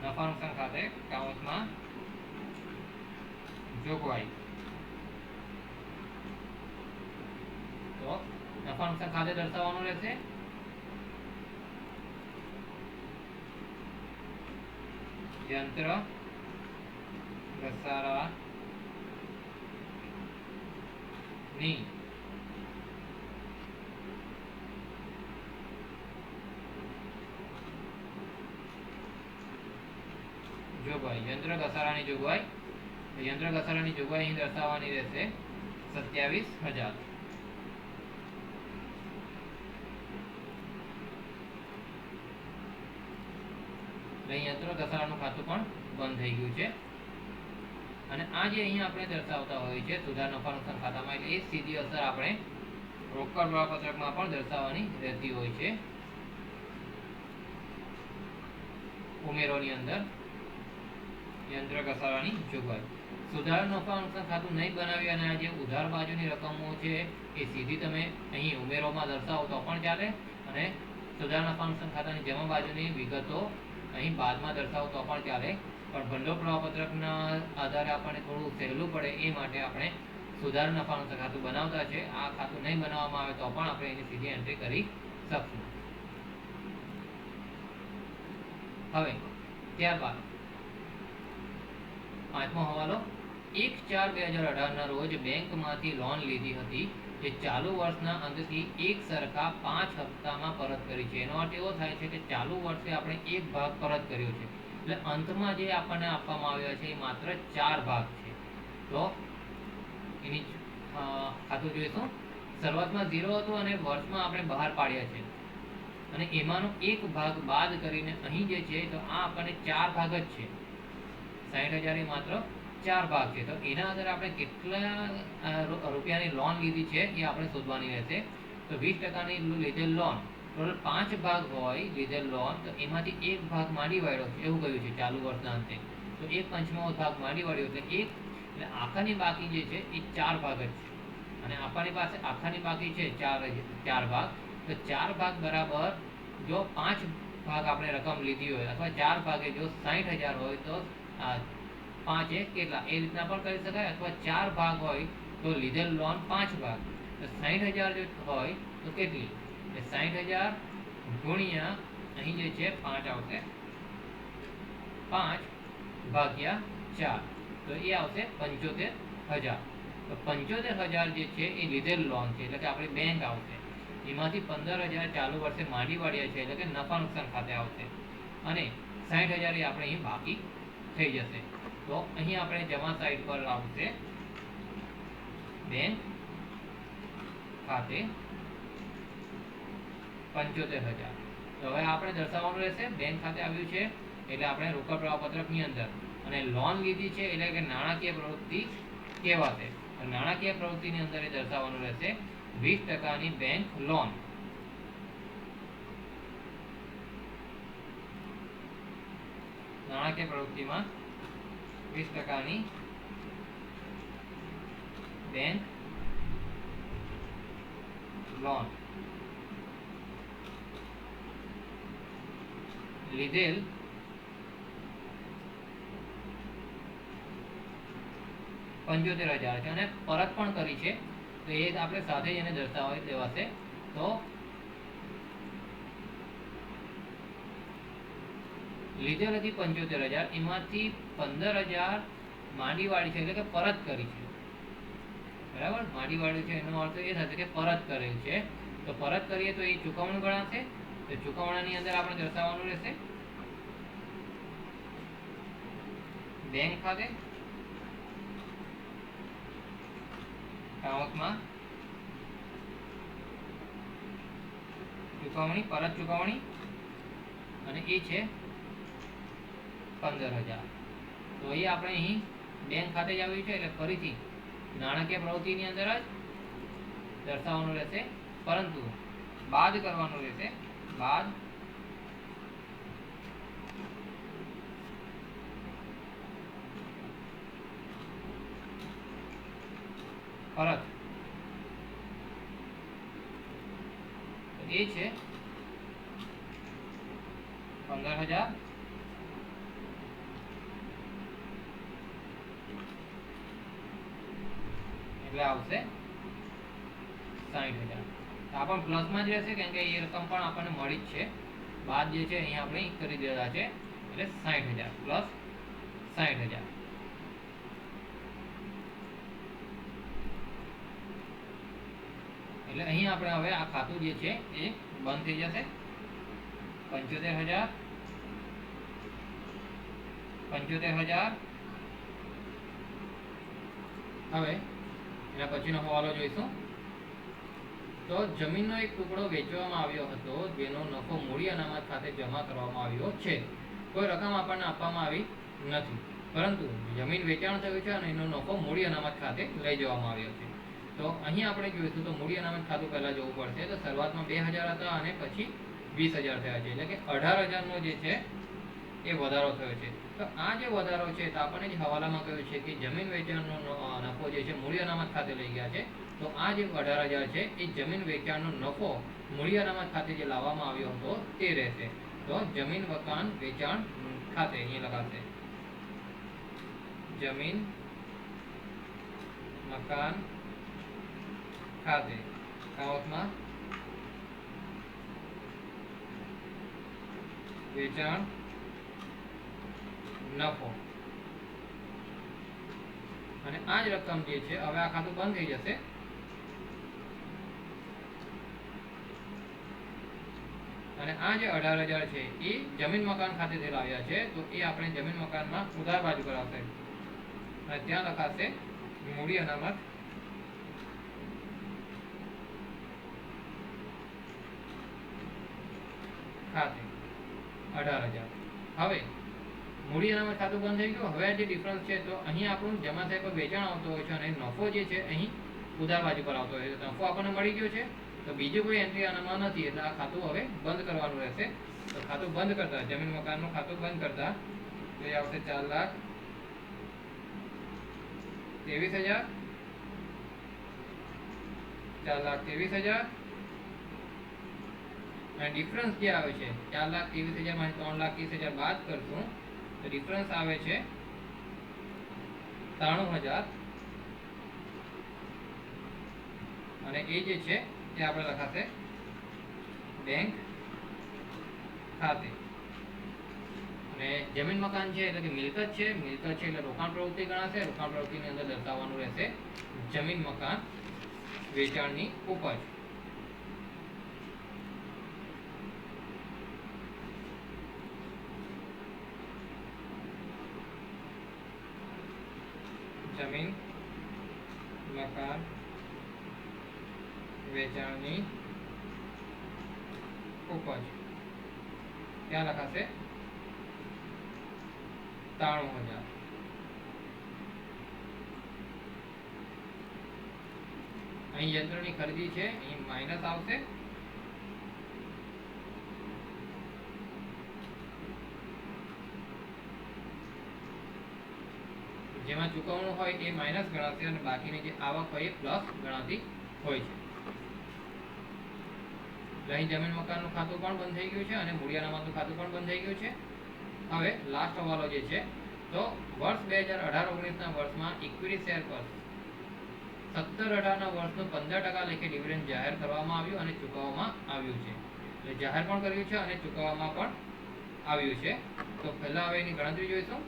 નફા નુકસાન ખાતે કાઉન્સમાં જોગવાઈ. તો નફા નુકસાન ખાતે દર્શાવવાનું રહેશે યંત્ર ઘસારાની જોગવાઈ. યંત્ર ઘસારાની જોગવાઈ. યંત્ર ઘસારાની જોગવાઈ અહીં દર્શાવવાની રહેશે 27,000. યંત્ર ઘસારાનું ખાતું પણ બંધ થઈ ગયું છે. અને આ જે અહીંયા આપણે દર્શાવતા હોઈએ છીએ સુધાર નફા નુકસાન ખાતામાં, એટલે એ સીધી અસર આપણે રોકડ પ્રવાહપત્રકમાં પણ દર્શાવવાની રહેતી હોય છે ઉમેરોની અંદર. યંત્ર ઘસારાની જોગવાઈ. સુધાર નફા નુકસાન ખાતું નહીં બનાવી અને આ જે ઉધાર બાજુની રકમો છે એ સીધી તમે અહીં ઉમેરોમાં દર્શાવો તો પણ ચાલે. અને સુધાર નફા નુકસાન ખાતાની જમા બાજુની વિગતો અહીં બાદમાં દર્શાવો તો પણ ચાલે. પણ ભંડોળ પ્રવાહપત્રકના આધારે આપણને થોડું સહેલું પડે એ માટે આપણે સુધાર નફા નુકસાન ખાતું બનાવતા છે. આ ખાતું નહીં બનાવવામાં આવે તો પણ આપણે એની સીધી એન્ટ્રી કરી શકશું. હવે ત્યારબાદ 5મો હવાલો. 1/4/2018 રોજ બેંકમાંથી લોન લીધી હતી જે ચાલુ વર્ષના અંતથી એક સરખા 5 હપ્તામાં પરત કરી છે. એનો અર્થ એવો થાય છે કે ચાલુ વર્ષે આપણે એક ભાગ પરત કર્યો છે એટલે અંતમાં જે આપણને આપવામાં આવ્યા છે એ માત્ર 4 ભાગ છે. તો એની ખાતું જોઈશું. શરૂઆતમાં 0 હતું અને વર્ષમાં આપણે બહાર પાડ્યા છે અને એમાંનો એક ભાગ બાદ કરીને અહીં જે છે તો આ આપણને 4 ભાગ જ છે. 60,000 એ માત્ર 4 ભાગ છે. તો એના આધારે આપણે કેટલા રૂપિયાની લોન લીધી છે એ આપણે શોધવાની રહેશે. તો 20% લીધેલ લોન ટોટલ 5 ભાગ હોય લીધેલ લોન, તો એમાંથી એક ભાગ માંડી વાળ્યો છે એવું કહ્યું છે ચાલુ વર્ષના અંતે. તો 1/5 ભાગ માંડી વાળ્યો એટલે એટલે આખાની બાકી જે છે એ 4 ભાગ જ છે. અને આપણી પાસે આખાની બાકી છે 4 ભાગ. તો 4 ભાગ બરાબર જો 5 ભાગ આપણે રકમ લીધી હોય અથવા 4 ભાગે જો 60,000 હોય તો 5 કેટલા એ રીતના પણ કરી શકાય. અથવા 4 ભાગ હોય તો લીધેલ લોન 5 ભાગ. તો 60,000 જો હોય તો કેટલી? 60,000 ગુણ્યા અહીં જે છે 5 આવશે, 5 ભાગ્યા 4 તો એ આવશે 75,000. તો 75,000 જે છે એ લીધેલ લોન છે એટલે કે આપણી બેંક આવશે. એમાંથી 15,000 ચાલુ વર્ષે માંડી વાળ્યા છે એટલે કે નફા નુકસાન ખાતે આવશે. અને 60,000 એ આપણે અહીં બાકી થઈ જશે. તો અહીં આપણે જમા સાઈડ પર આવશે બેંક ખાતે 75,000. તો હવે આપણે દર્શાવવાનું રહેશે બેંક ખાતે આવ્યું છે એટલે આપણે રોકડ પ્રવાહપત્રકની અંદર, અને લોન લીધી છે એટલે કે નાણાકીય પ્રવૃત્તિ કહેવાશે. નાણાકીય પ્રવૃત્તિની અંદર એ દર્શાવવાનું રહેશે 20%ની બેંક લોન. નાણાકીય પ્રવૃત્તિમાં 20%ની બેંક લોન. લીધેલ ₹75,000 છે અને પરત પણ કરી છે, તો એ આપણે સાથે જ એને દર્શાવી દેવાશે. તો લીધેલ હતી 75,000, એમાંથી 15,000 માંડીવાળી છે, એટલે કે પરત કરી છે. બરાબર, માંડીવાળી છે એનો અર્થ એ થશે કે પરત કરેલ છે. તો પરત કરીએ તો એ ચૂકવણું ગણાશે. તો ચૂકવણાની અંદર આપણે દર્શાવવાનું રહેશે બેંક ખાતે આવકમાં ચૂકવણી, પરત ચૂકવણી, અને એ છે 15,000. તો એ આપણે અહીં બેંક ખાતે જ આવ્યું છે, એટલે ફરીથી નાણાકીય પ્રવૃત્તિની અંદર જ દર્શાવવાનું રહેશે, પરંતુ બાદ કરવાનું રહેશે. બાદ પરત, એ છે 15,000. એટલે આવશે 60,000. આ પણ પ્લસમાં જ રહેશે, કેમ કે એ રકમ પણ આપણને મળી જ છે. બાદ જે છે અહીંયા આપણે કરી દેવા છે, એટલે 60,000 પ્લસ 60,000. એટલે અહીં આપણે હવે આ ખાતું જે છે એ બંધ થઈ જશે. 75,000 હવે એના પછીનો હવાલો જોઈશું. તો જમીનનો એક ટુકડો વેચવામાં આવ્યો હતો, જેનો નફો મૂડી અનામત ખાતે જમા કરવામાં આવ્યો છે. કોઈ રકમ આપણને આપવામાં આવી નથી, પરંતુ જમીન વેચાણ થયું છે અને એનો નફો મૂડી અનામત ખાતે લઈ જવામાં આવ્યો છે. તો અહીં આપણે જોઈશું તો મૂડી અનામત ખાતું પહેલા જોવું પડશે. તો શરૂઆતમાં 2,000 હતા અને પછી 20,000 થયા છે, એટલે કે 18,000નો જે છે એ વધારો થયો છે. તો આ જે વધારો છે તો આપણને જે હવાલામાં કહ્યું છે કે જમીન વેચાણનો નફો જે છે મૂડી અનામત ખાતે લઈ ગયા છે. તો આ જે 18,000 છે એ જમીન વેચાણનો નફો મૂડી અનામત ખાતે જે લાવવામાં આવ્યો હતો તે રહેશે. તો જમીન મકાન વેચાણ ખાતે અહીં લખાશે જમીન મકાન ખાતે આવકમાં વેચાણ નફો, અને આ જ રકમ જે છે હવે આ ખાતું બંધ થઈ જશે. અને આ જે 18,000 છે એ જમીન મકાન ખાતેથી લાવ્યા છે, તો એ આપણે જમીન મકાનમાં ઉધાર બાજુ પર આવશે અને ત્યાં લખાશે મૂડી અનામત ખાતે 18,000. હવે મૂડી અનામત ખાતું બંધ થઈ ગયું. હવે આ જે ડિફરન્સ છે તો અહીં આપણું જમા થાય પર વેચાણ આવતો હોય છે અને નફો જે છે અહીં ઉધાર બાજુ પર આવતો હોય છે. નફો આપણને મળી ગયો છે, તો બીજું કોઈ એન્ટ્રી આનામાં નથી, એટલે આ ખાતું હવે બંધ કરવાનું રહેશે. તો ખાતું બંધ કરતા જમીન મકાનનું ખાતું બંધ કરતા તો એ આવશે 4,23,000, 4,23,000. અને ડિફરન્સ જે આવે છે 4,23,000 માંથી 3,30,000 બાદ કરશું તો ડિફરન્સ આવે છે 93,000. અને એ જે છે તે આપણે લખાશે બેંક ખાતે. અને જમીન મકાન છે એટલે કે મિલકત છે, મિલકત છે એટલે રોકાણ પ્રવૃત્તિ ગણાશે. રોકાણ પ્રવૃત્તિની અંદર દર્શાવવાનું રહેશે જમીન મકાન વેચાણની ઉપજ. જમીન મકાન વેચાણની ઉપજ ત્યાં લખાશે 93,000. અહીં યંત્રની ખરીદી છે, અહીં માઇનસ આવશે. જેમાં ચૂકવણું હોય એ માઇનસ ગણાશે અને બાકીની જે આવક હોય એ પ્લસ ગણાતી હોય છે. અહીં જમીન મકાનનું ખાતું પણ બંધ થઈ ગયું છે અને મૂડી અનામતનું ખાતું પણ બંધ થઈ ગયું છે. હવે લાસ્ટ હવાલો જે છે, તો વર્ષ 2018-19ના વર્ષમાં ઇક્વિટી શેર પર 17-18ના વર્ષનું 15% લેખે ડિવિડન્ડ જાહેર કરવામાં આવ્યું અને ચૂકવવામાં આવ્યું છે. એટલે જાહેર પણ કર્યું છે અને ચૂકવવામાં પણ આવ્યું છે. તો પહેલા હવે એની ગણતરી જોઈશું.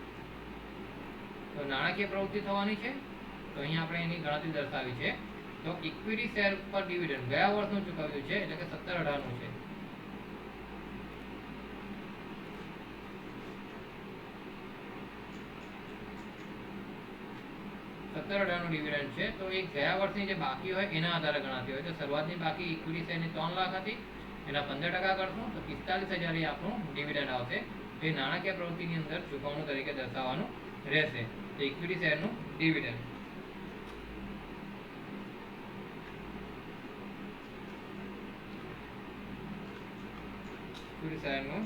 તો નાણાકીય પ્રવૃત્તિ થવાની છે, તો અહીંયા આપણે એની ગણતરી દર્શાવી છે. તો ઇક્વિટી શેર પર ડિવિડન્ડ ગયા વર્ષનું ચૂકવ્યું છે, એટલે કે 17-18નું છે. નું ડિવિડન્ડ છે, તો એ ગયા વર્ષની જે બાકી હોય એના આધારે ગણાતી હોય. તો શરૂઆતની બાકી ઇક્વિટી શેરની 3 લાખ હતી, એના 15% કરશું તો 45,000 એ આપણું ડિવિડન્ડ આવશે. તો એ નાણાકીય પ્રવૃત્તિની અંદર ચૂકવણું તરીકે દર્શાવવાનું રહેશે. તો ઇક્વિટી શેરનું ડિવિડન્ડ ઇક્વિટી શેરનું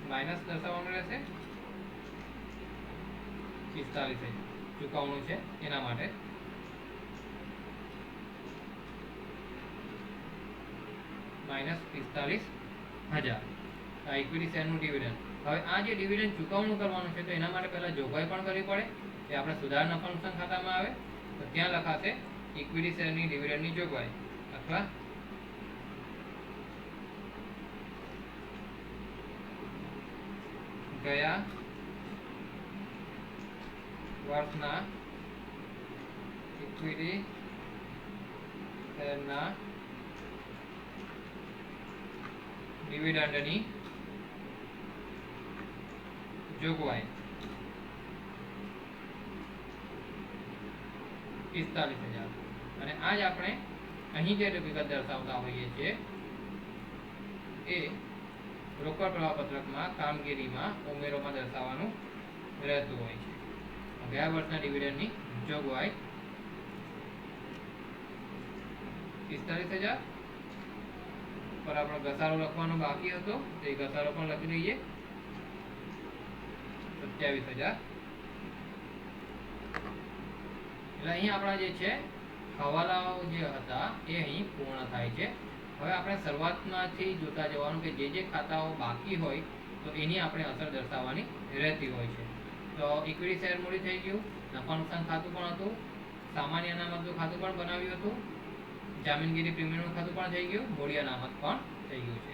માઇનસ દર્શાવવાનું રહેશે. 45,000 ચૂકવણું છે એના માટે. -45,000 આ ઇક્વિટી શેરનું ડિવિડન્ડ. હવે આ જે ડિવિડન્ડ ચૂકવણું કરવાનું છે, તો એના માટે પહેલા જોગવાઈ પણ કરવી પડે. એ આપણે સુધાર નફા નુકસાન ખાતામાં આવે તો ત્યાં લખાશે ઇક્વિટી શેરની ડિવિડન્ડની જોગવાઈ, અથવા ગયા વર્ષના ઇક્વિટી શેરના ડિવિડન્ડની જોગવાઈ 45,000. અને આજ આપણે અહીં જે વિગત દર્શાવતા હોઈએ છીએ એ રોકડ પ્રવાહ પત્રકમાં કામગીરીમાં ઉમેરોમાં દર્શાવવાનું રહેતું હોય છે. ગયા વર્ષના ડિવિડન્ડની જોગવાઈ 45,000 પર આપણો ઘસારો લખવાનો બાકી હતો, તો એ ઘસારો પણ લખી દઈએ 27,000. એટલે અહીં આપણા જે છે હવાલાઓ જે હતા એ અહીં પૂર્ણ થાય છે. હવે આપણે શરૂઆતમાંથી જોતા જવાનું કે જે ખાતાઓ બાકી હોય તો એની આપણે અસર દર્શાવવાની રહેતી હોય છે. તો ઇક્વિટી શેર મૂડી થઈ ગયું, નફા નુકસાન ખાતું પણ હતું, સામાન્ય અનામતનું ખાતું પણ બનાવ્યું હતું, જામીનગીરી પ્રીમિયમનું ખાતું પણ થઈ ગયું, મૂડી અનામત પણ થઈ ગયું છે.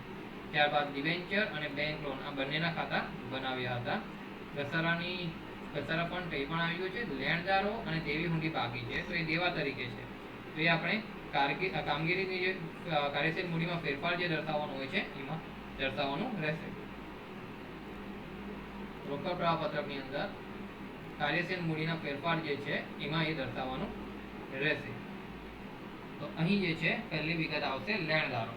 ત્યારબાદ ડિબેન્ચર અને બેંક લોન આ બંનેના ખાતા બનાવ્યા હતા. ઘસારા પણ તે પણ આવી ગયું છે. લેણદારો અને દેવી હુંડી બાકી છે, તો એ દેવા તરીકે છે. તો એ આપણે કામગીરીની જે કાર્યશીલ મૂડીમાં ફેરફાર જે દર્શાવવાનું હોય છે એમાં દર્શાવવાનું રહેશે. રોકડ પ્રવાહ પત્રકની અંદર કાર્યશીલ મૂડીના ફેરફાર જે છે એમાં એ દર્શાવવાનું રહેશે. તો અહીં જે છે પહેલી વિગત આવશે લેણદારો.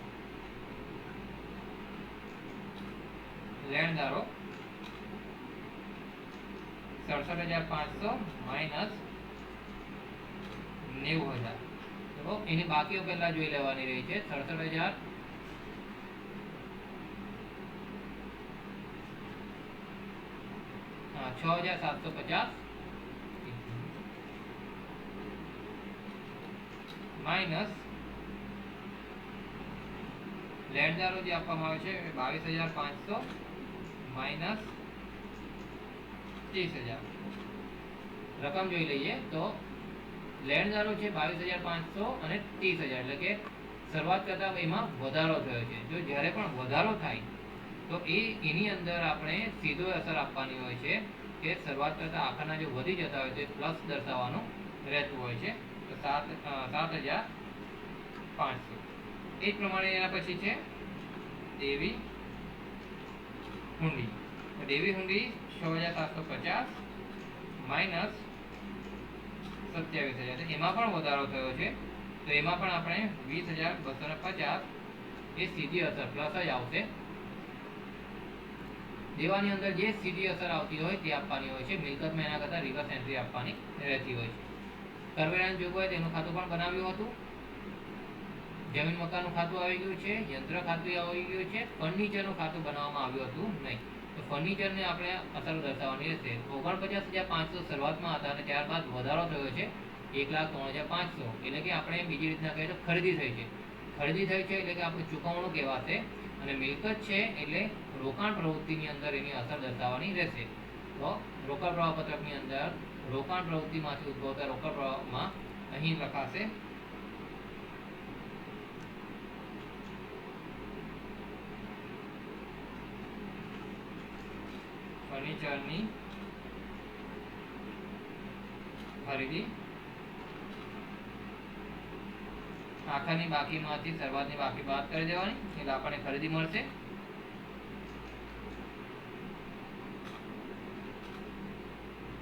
67,500 માઇનસ 90,000. તો એની બાકીઓ પહેલા જોઈ લેવાની રહી છે. 67,000 6,750 માઇનસ લેણદારો જે આપવામાં આવે છે 22,500 માઇનસ 30,000. રકમ જોઈ લઈએ તો લેણદારો છે 22,500 અને 30,000, એટલે કે શરૂઆત કરતા એમાં વધારો થયો છે. જો જ્યારે પણ વધારો થાય તો એની અંદર આપણે સીધો અસર આપવાની હોય છે કે શરૂઆત કરતા આખાના જો વધી જતા હોય તો પ્લસ દર્શાવવાનું રહેતું હોય છે. તો 7,500. એ જ પ્રમાણે એના પછી છે દેવી હુંડી. દેવી હુંડી 6,750 માઇનસ 27,000. એમાં પણ વધારો થયો છે, તો એમાં પણ આપણે 20,250 એ સીધી અસર પ્લસ જ આવશે. દેવાની અંદર જે સીધી અસર આવતી હોય તે આપવાની હોય છે. મિલકતમાં એના કરતાં રિવર્સ એન્ટ્રી આપવાની રહેતી હોય છે. કરવેરાની જોગવાઈ તેનું ખાતું પણ બનાવ્યું હતું. જમીન મકાનનું ખાતું આવી ગયું છે, યંત્ર ખાતું આવી ગયું છે, ફર્નિચરનું ખાતું બનાવવામાં આવ્યું હતું નહીં. તો ફર્નિચરને આપણે અસર દર્શાવવાની રહેશે. 49,500 શરૂઆતમાં હતા અને ત્યારબાદ વધારો થયો છે 1,03,500. એટલે કે આપણે બીજી રીતના કહીએ તો ખરીદી થઈ છે. ખરીદી થઈ છે એટલે કે આપણે ચૂકવણું કહેવાશે. અને મિલકત છે એટલે રોકાણ પ્રવૃત્તિની અંદર એની અસર દર્શાવવાની રહેશે. તો રોકડ પ્રવાહ પત્રકની અંદર રોકાણ પ્રવૃત્તિમાંથી ઉદ્ભવતા રોકડ પ્રવાહમાં અહીં લખાશે ફર્નિચરની ખરીદી આખાની બાકીમાંથી શરૂઆતની બાકી બાદ કરી દેવાની એટલે આપણને ખરીદી મળશે.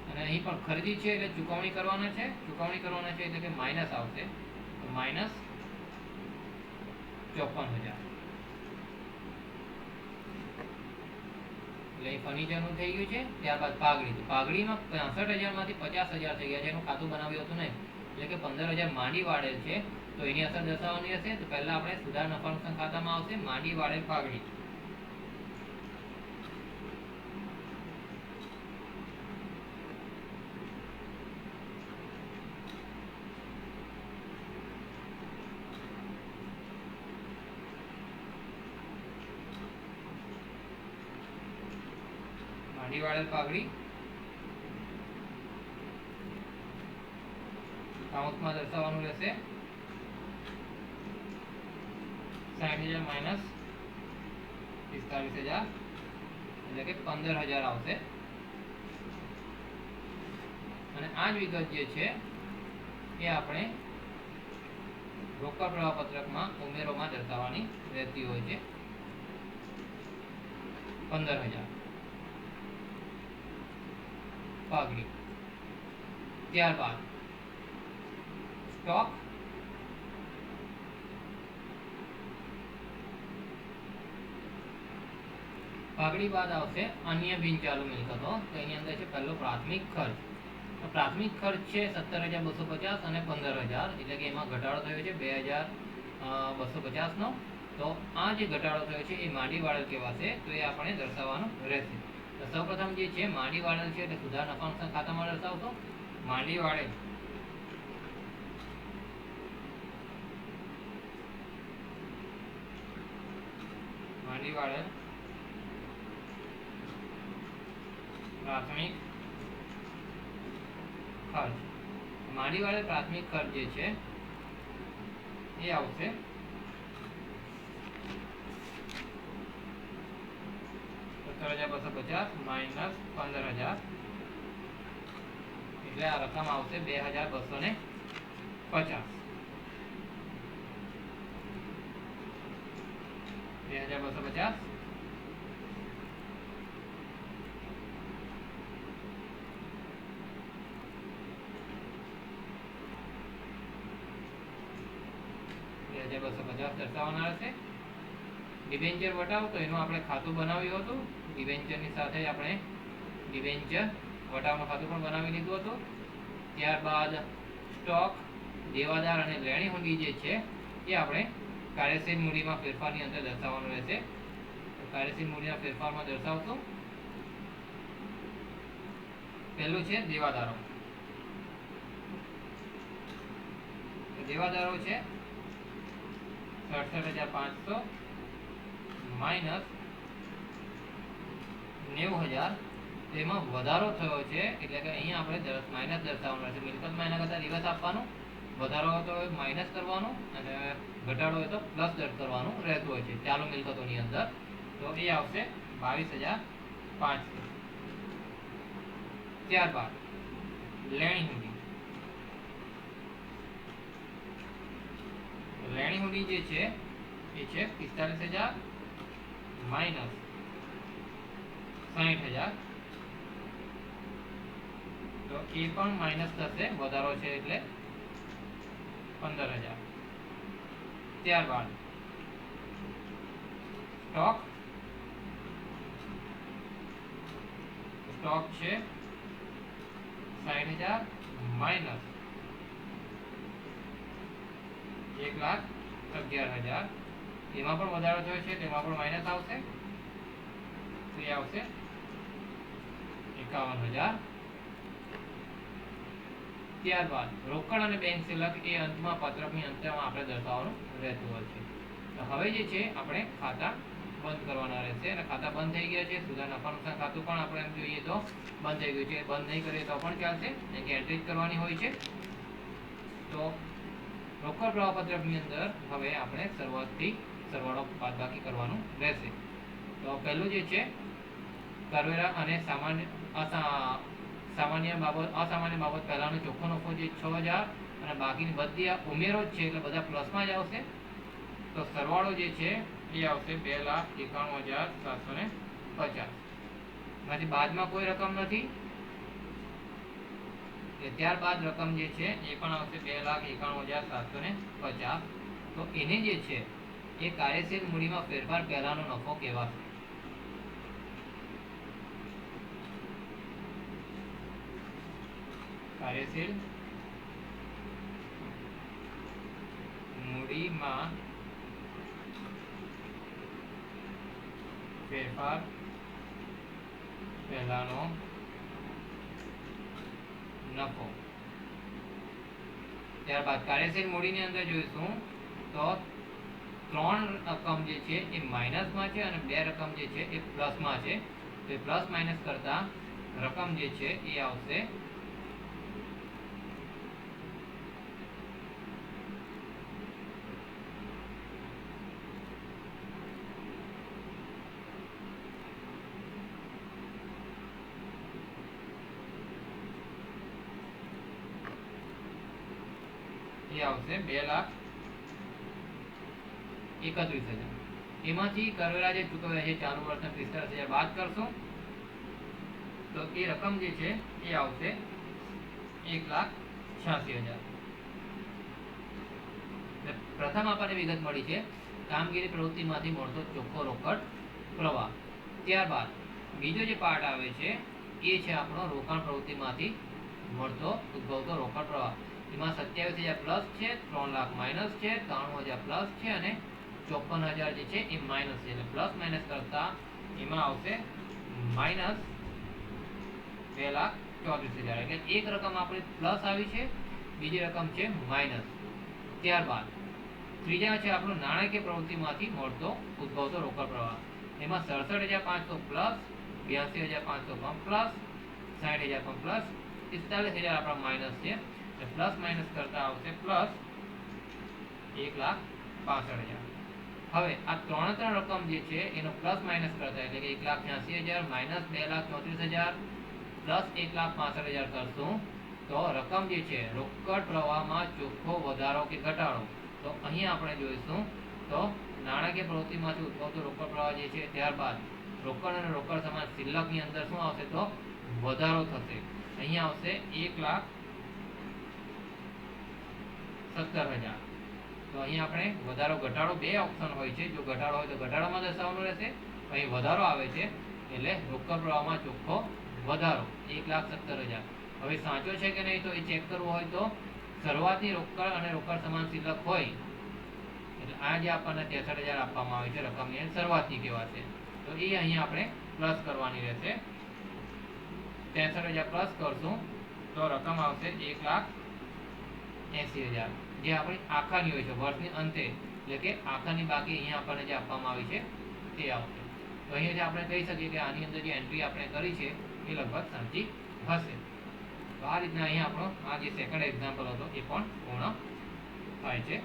અને અહીં પણ ખરીદી છે એટલે ચૂકવણી કરવાના છે. ચૂકવણી કરવાના છે એટલે કે માઇનસ આવશે. તો માઇનસ 54,000. એટલે ફર્નિચરનું થઈ ગયું છે. ત્યારબાદ પાઘડી. પાઘડીમાં 65,000માંથી 50,000 થઈ ગયા છે. એનું ખાતું બનાવ્યું હતું નહીં એટલે કે 15,000 માંડી વાળેલ છે. તો એની અસર દર્શાવવાની હશે. તો પહેલા આપણે સુધાર નફા નુકસાન ખાતામાં આવશે માંડી વાળેલ પાઘડી. માંડી વાળેલ પાઘડી કાઉન્સમાં દર્શાવવાનું રહેશે 60,000 માઇનસ 45,000 એટલે કે 15,000 આવશે. અને આ જ વિગત જે છે એ આપણે રોકડ પ્રવાહ પત્રકમાં ઉમેરોમાં દર્શાવવાની રહેતી હોય છે. 15,000 પાઘડી. ત્યારબાદ સ્ટોક પાઘડી બાદ આવશે અન્ય બિનચાલુ મિલકતો. તો એની અંદર છે પહેલો પ્રાથમિક ખર્ચ. તો પ્રાથમિક ખર્ચ છે 17,250 અને 15,000 એટલે કે એમાં ઘટાડો થયો છે 2,250 નો. તો આ જે ઘટાડો થયો છે એ માંડી વાળેલ કહેવાશે. તો એ આપણે દર્શાવવાનું રહેશે. તો સૌપ્રથમ જે છે માંડી વાળેલ છે એટલે સુધાર નફા નુકસાન ખાતામાં દર્શાવશો માંડી વાળેલ પ્રાથમિક ખર્ચ. માંડી વાળેલ પ્રાથમિક ખર્ચ જે છે એ આવશે 17,250 માઇનસ 15,000 એટલે આ રકમ આવશે 2,250. 2,250 દર્શાવવાના રહેશે. ડિબેન્ચર વટાવ તો એનું આપણે ખાતું બનાવ્યું હતું. ડિબેન્ચરની સાથે આપણે ડિબેન્ચર વટાવનું ખાતું પણ બનાવી લીધું હતું. ત્યારબાદ સ્ટોક દેવાદાર અને લેણી હુંડી જે છે એ આપણે કાર્યશીલ મૂડીમાં ફેરફારની અંદર દર્શાવવાનું રહેશે. તો કાર્યશીલ મૂડીના ફેરફારમાં દર્શાવશું. પહેલું છે દેવાદારો. દેવાદારો છે 67,500 માઇનસ 90,000. તેમાં વધારો થયો છે એટલે કે અહીંયા આપણે માઇનસ દર્શાવવાનું રહેશે. મિલકતમાં એના કરતાં દિવસ આપવાનું, વધારો હોય તો માઇનસ કરવાનું અને ઘટાડો હોય તો પ્લસ કરવાનું રહેતું હોય છે ચાલુ મિલકતોની અંદર. તો એ આવશે 22,500. ત્યારબાદ લેણી હુંડી. લેણી હુંડી જે છે એ છે 45,000 માઇનસ 60,000. તો એ પણ માઇનસ થશે, વધારો છે એટલે 15,000. ત્યારબાદ સ્ટોક. સ્ટોક છે 60,000 માઇનસ 1,03,000. 11,000, એમાં પણ વધારો થયો છે, તેમાં પણ માઇનસ આવશે, તો એ આવશે 51,000. ત્યારબાદ રોકડ અને બેંક સિલક એ અંતમાં પત્રકની અંતમાં આપણે દર્શાવવાનું રહેતું હોય છે. તો હવે જે છે આપણે ખાતા બંધ કરવાના રહેશે, અને ખાતા બંધ થઈ ગયા છે. સુધા નફા નુકસાન ખાતું પણ આપણે એમ જોઈએ તો બંધ થઈ ગયું છે. બંધ નહીં કરીએ તો પણ ચાલશે, કારણ કે એન્ટ્રી કરવાની હોય છે. તો રોકડ પ્રવાહ પત્રકની અંદર હવે આપણે શરૂઆતથી સરવાળો બાદબાકી કરવાનું રહેશે. તો પહેલું જે છે કરવેરા અને અસામાન્ય બાબત પહેલાનો ચોખ્ખો નફો જે 6,000 અને બાકીની બધી આ ઉમેરો જ છે, એટલે બધા પ્લસમાં જ આવશે. તો સરવાળો જે છે એ આવશે 2,91,750. માંથી બાદમાં કોઈ રકમ નથી, ત્યારબાદ રકમ જે છે એ પણ આવશે 2,91,750. તો એને જે છે એ કાર્યશીલ મૂડીમાં ફેરફાર પહેલાનો નફો કહેવાશે. કાર્યશીલ મૂડીમાં ફેરફાર પહેલાનો નફો. ત્યારબાદ કાર્યશીલ મૂડીની અંદર જોઈશું તો 3 રકમ જે છે એ માઇનસમાં છે અને 2 રકમ જે છે એ પ્લસમાં છે. તો પ્લસ માઇનસ કરતા રકમ જે છે એ આવશે આવશે 2,31,000. એમાંથી કરવેરા જે ચૂકવ્યા છે ચાલુ વર્ષના 45,000 બાદ કરશો તો એ રકમ જે છે એ આવશે 1,86,000. પ્રથમ આપણને વિગત મળી છે કામગીરી પ્રવૃત્તિમાંથી મળતો ચોખ્ખો રોકડ પ્રવાહ. ત્યારબાદ બીજો જે પાર્ટ આવે છે એ છે આપણો રોકાણ પ્રવૃત્તિમાંથી મળતો ઉદ્ભવતો રોકડ પ્રવાહ. એમાં 27,000 પ્લસ છે, 3 લાખ માઇનસ છે, 93,000 પ્લસ છે અને 54,000 જે છે એ માઇનસ છે. એટલે પ્લસ માઇનસ કરતા એમાં આવશે માઇનસ 2,34,000. એટલે એક રકમ આપણી પ્લસ આવી છે, બીજી રકમ છે માઇનસ. ત્યારબાદ ત્રીજા છે આપણું નાણાકીય પ્રવૃત્તિમાંથી મળતો ઉદ્ભવતો રોકડ પ્રવાહ. એમાં 67,500 પ્લસ, 82,500 પ્લસ, 60,000 પ્લસ, 45,000 આપણા માઇનસ છે. પ્લસ માઇનસ કરતા આવશે પ્લસ 1,65,000. હવે આ ત્રણ રકમ જે છે એનો પ્લસ માઇનસ કરતા એટલે કે 1,86,000 માઇનસ 2,34,000 પ્લસ 1,65,000 કરશું તો રકમ જે છે રોકડ પ્રવાહમાં ચોખ્ખો વધારો કે ઘટાડો. તો અહીં આપણે જોઈશું તો નાણાકીય પ્રવૃત્તિમાંથી ઉદ્ભવતો રોકડ પ્રવાહ જે છે ત્યારબાદ રોકડ અને રોકડ સમાન શિલ્લકની અંદર શું આવશે તો વધારો થશે. અહીં આવશે 1,70,000. તો અહીં આપણે વધારો ઘટાડો બે ઓપ્શન હોય છે. જો ઘટાડો હોય તો ઘટાડામાં દર્શાવવાનું રહેશે, અહીં વધારો આવે છે એટલે રોકડ પ્રવાહમાં ચોખ્ખો વધારો 1,70,000. હવે સાચો છે કે નહીં તો એ ચેક કરવું હોય તો શરૂઆતની રોકડ અને રોકડ સમાન શિલ્લક હોય એટલે આ જે આપણને 63,000 આપવામાં આવે છે રકમની શરૂઆતની કહેવાશે. તો એ અહીં આપણે પ્લસ કરવાની રહેશે. 63,000 પ્લસ કરશું તો રકમ આવશે 1,80,000 જે આપણી આખાની હોય છે વર્ષની અંતે, એટલે કે આખાની બાકી અહીંયા આપણને જે આપવામાં આવી છે તે આવશે. તો અહીંયા આપણે કહી શકીએ કે આની અંદર જે એન્ટ્રી આપણે કરી છે એ લગભગ સાચી હશે. તો આ રીતના અહીંયા આપણો આ જે સેકન્ડ એક્ઝામ્પલ હતો એ પણ પૂર્ણ થાય છે.